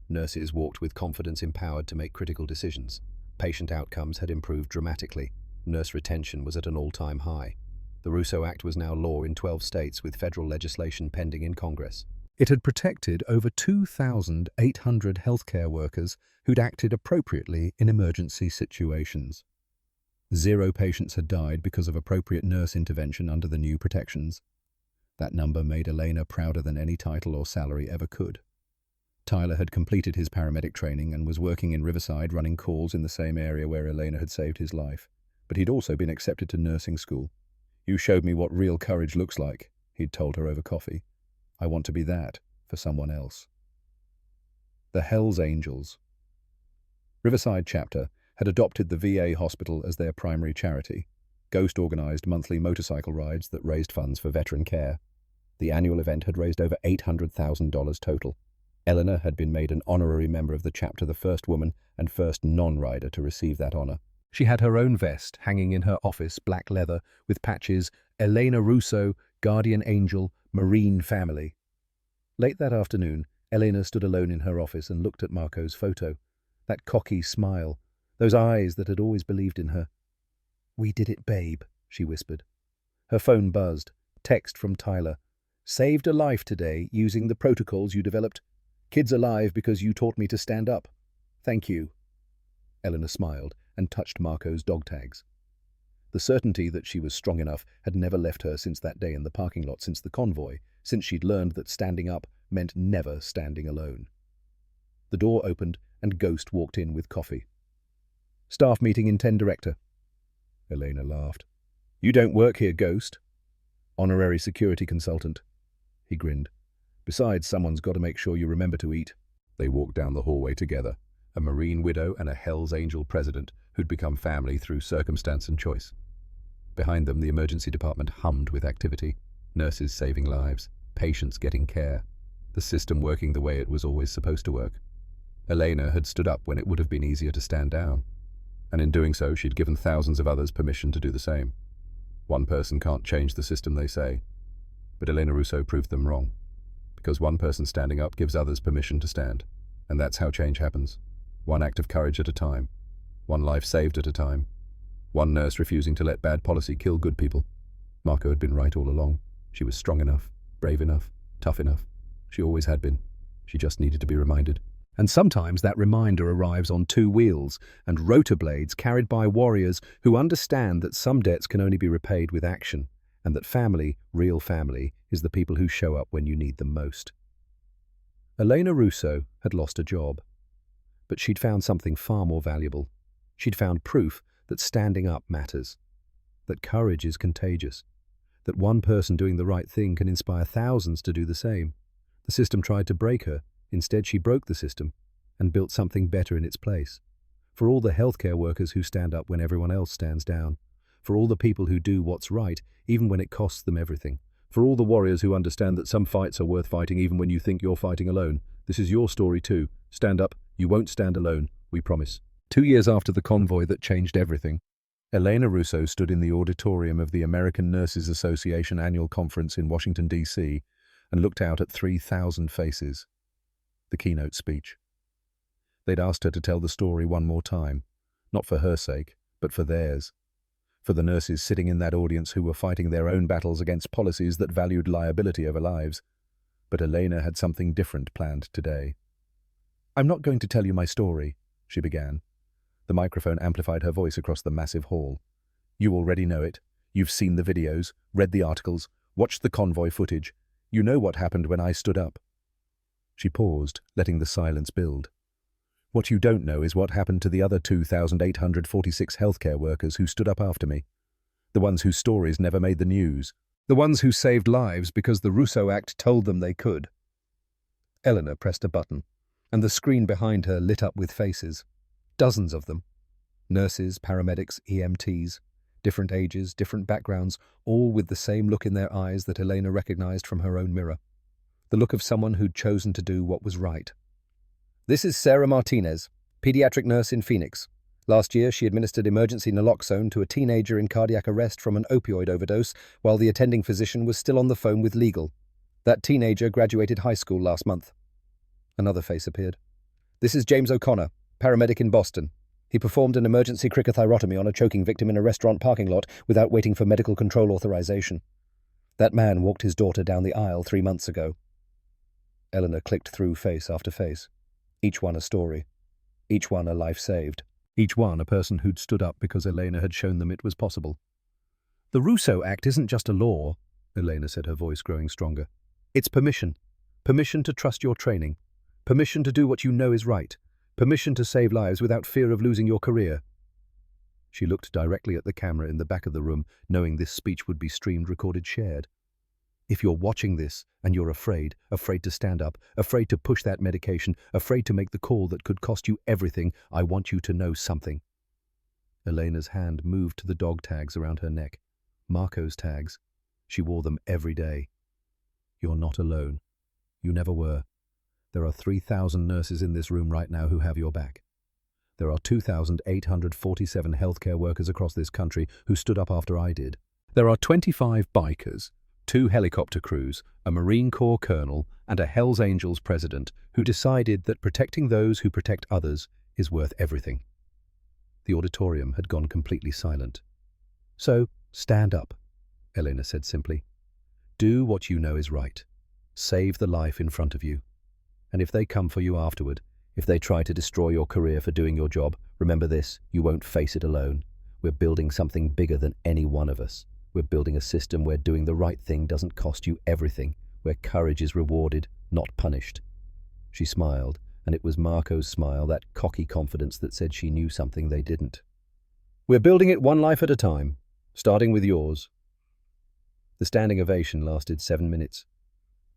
Nurses walked with confidence, empowered to make critical decisions. Patient outcomes had improved dramatically. Nurse retention was at an all-time high. The Russo Act was now law in 12 states, with federal legislation pending in Congress. It had protected over 2,800 healthcare workers who'd acted appropriately in emergency situations. 0 patients had died because of appropriate nurse intervention under the new protections. That number made Elena prouder than any title or salary ever could. Tyler had completed his paramedic training and was working in Riverside, running calls in the same area where Elena had saved his life. But he'd also been accepted to nursing school. "You showed me what real courage looks like," he'd told her over coffee. "I want to be that for someone else." The Hells Angels. Riverside chapter had adopted the VA hospital as their primary charity. Ghost organized monthly motorcycle rides that raised funds for veteran care. The annual event had raised over $800,000 total. Eleanor had been made an honorary member of the chapter, the first woman and first non-rider to receive that honor. She had her own vest hanging in her office, black leather, with patches, "Elena Russo, Guardian Angel, Marine Family." Late that afternoon, Elena stood alone in her office and looked at Marco's photo. That cocky smile, those eyes that had always believed in her. "We did it, babe," she whispered. Her phone buzzed. Text from Tyler. "Saved a life today using the protocols you developed. Kid's alive because you taught me to stand up. Thank you." Eleanor smiled and touched Marco's dog tags. The certainty that she was strong enough had never left her since that day in the parking lot, since the convoy, since she'd learned that standing up meant never standing alone. The door opened and Ghost walked in with coffee. "Staff meeting in 10 Director." Elena laughed. "You don't work here, Ghost." "Honorary security consultant." He grinned. "Besides, someone's got to make sure you remember to eat." They walked down the hallway together, a Marine widow and a Hells Angel president who'd become family through circumstance and choice. Behind them, the emergency department hummed with activity. Nurses saving lives, patients getting care, the system working the way it was always supposed to work. Elena had stood up when it would have been easier to stand down, and in doing so she'd given thousands of others permission to do the same. One person can't change the system, they say, but Elena Russo proved them wrong. Because one person standing up gives others permission to stand, and that's how change happens. One act of courage at a time, one life saved at a time, one nurse refusing to let bad policy kill good people. Marco had been right all along. She was strong enough, brave enough, tough enough. She always had been. She just needed to be reminded. And sometimes that reminder arrives on 2 wheels and rotor blades carried by warriors who understand that some debts can only be repaid with action, and that family, real family, is the people who show up when you need them most. Elena Russo had lost a job, but she'd found something far more valuable. She'd found proof that standing up matters, that courage is contagious, that one person doing the right thing can inspire thousands to do the same. The system tried to break her. Instead, she broke the system and built something better in its place. For all the healthcare workers who stand up when everyone else stands down. For all the people who do what's right, even when it costs them everything. For all the warriors who understand that some fights are worth fighting even when you think you're fighting alone. This is your story too. Stand up. You won't stand alone. We promise. 2 years after the convoy that changed everything, Elena Russo stood in the auditorium of the American Nurses Association annual conference in Washington, D.C., and looked out at 3,000 faces. The keynote speech. They'd asked her to tell the story one more time, not for her sake, but for theirs. For the nurses sitting in that audience who were fighting their own battles against policies that valued liability over lives. But Elena had something different planned today. "I'm not going to tell you my story," she began. The microphone amplified her voice across the massive hall. "You already know it. You've seen the videos, read the articles, watched the convoy footage. You know what happened when I stood up." She paused, letting the silence build. "What you don't know is what happened to the other 2,846 healthcare workers who stood up after me. The ones whose stories never made the news. The ones who saved lives because the Russo Act told them they could." Eleanor pressed a button, and the screen behind her lit up with faces. Dozens of them. Nurses, paramedics, EMTs. Different ages, different backgrounds, all with the same look in their eyes that Elena recognized from her own mirror. The look of someone who'd chosen to do what was right. "This is Sarah Martinez, pediatric nurse in Phoenix. Last year, she administered emergency naloxone to a teenager in cardiac arrest from an opioid overdose while the attending physician was still on the phone with legal. That teenager graduated high school last month. Another face appeared. This is James O'Connor, paramedic in Boston. He performed an emergency cricothyrotomy on a choking victim in a restaurant parking lot without waiting for medical control authorization. That man walked his daughter down the aisle 3 months ago. Eleanor clicked through face after face. Each one a story. Each one a life saved. Each one a person who'd stood up because Elena had shown them it was possible. The Russo Act isn't just a law, Elena said, her voice growing stronger. It's permission. Permission to trust your training. Permission to do what you know is right. Permission to save lives without fear of losing your career. She looked directly at the camera in the back of the room, knowing this speech would be streamed, recorded, shared. If you're watching this and you're afraid to stand up, afraid to push that medication, afraid to make the call that could cost you everything, I want you to know something. Elena's hand moved to the dog tags around her neck. Marco's tags. She wore them every day. You're not alone. You never were. There are 3,000 nurses in this room right now who have your back. There are 2,847 healthcare workers across this country who stood up after I did. There are 25 bikers, 2 helicopter crews, a Marine Corps colonel, and a Hells Angels president who decided that protecting those who protect others is worth everything. The auditorium had gone completely silent. So, stand up, Elena said simply. Do what you know is right. Save the life in front of you. And if they come for you afterward, if they try to destroy your career for doing your job, remember this, you won't face it alone. We're building something bigger than any one of us. We're building a system where doing the right thing doesn't cost you everything, where courage is rewarded, not punished. She smiled, and it was Marco's smile, that cocky confidence that said she knew something they didn't. We're building it one life at a time, starting with yours. The standing ovation lasted 7 minutes.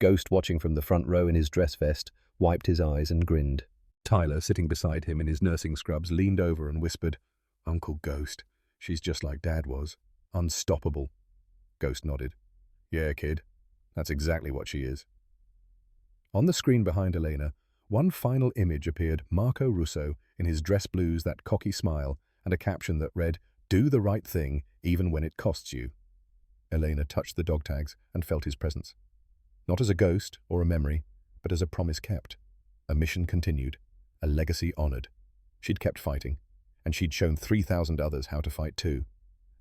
Ghost, watching from the front row in his dress vest, wiped his eyes and grinned. Tyler, sitting beside him in his nursing scrubs, leaned over and whispered, "Uncle Ghost, she's just like Dad was. Unstoppable." Ghost nodded. "Yeah, kid, that's exactly what she is." On the screen behind Elena, one final image appeared: Marco Russo in his dress blues, that cocky smile, and a caption that read, "Do the right thing, even when it costs you." Elena touched the dog tags and felt his presence. Not as a ghost or a memory, but as a promise kept. A mission continued, a legacy honored. She'd kept fighting, and she'd shown 3,000 others how to fight too.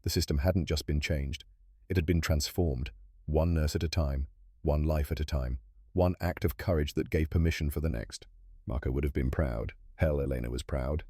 The system hadn't just been changed, it had been transformed, one nurse at a time, one life at a time, one act of courage that gave permission for the next. Marco would have been proud. Hell, Elena was proud.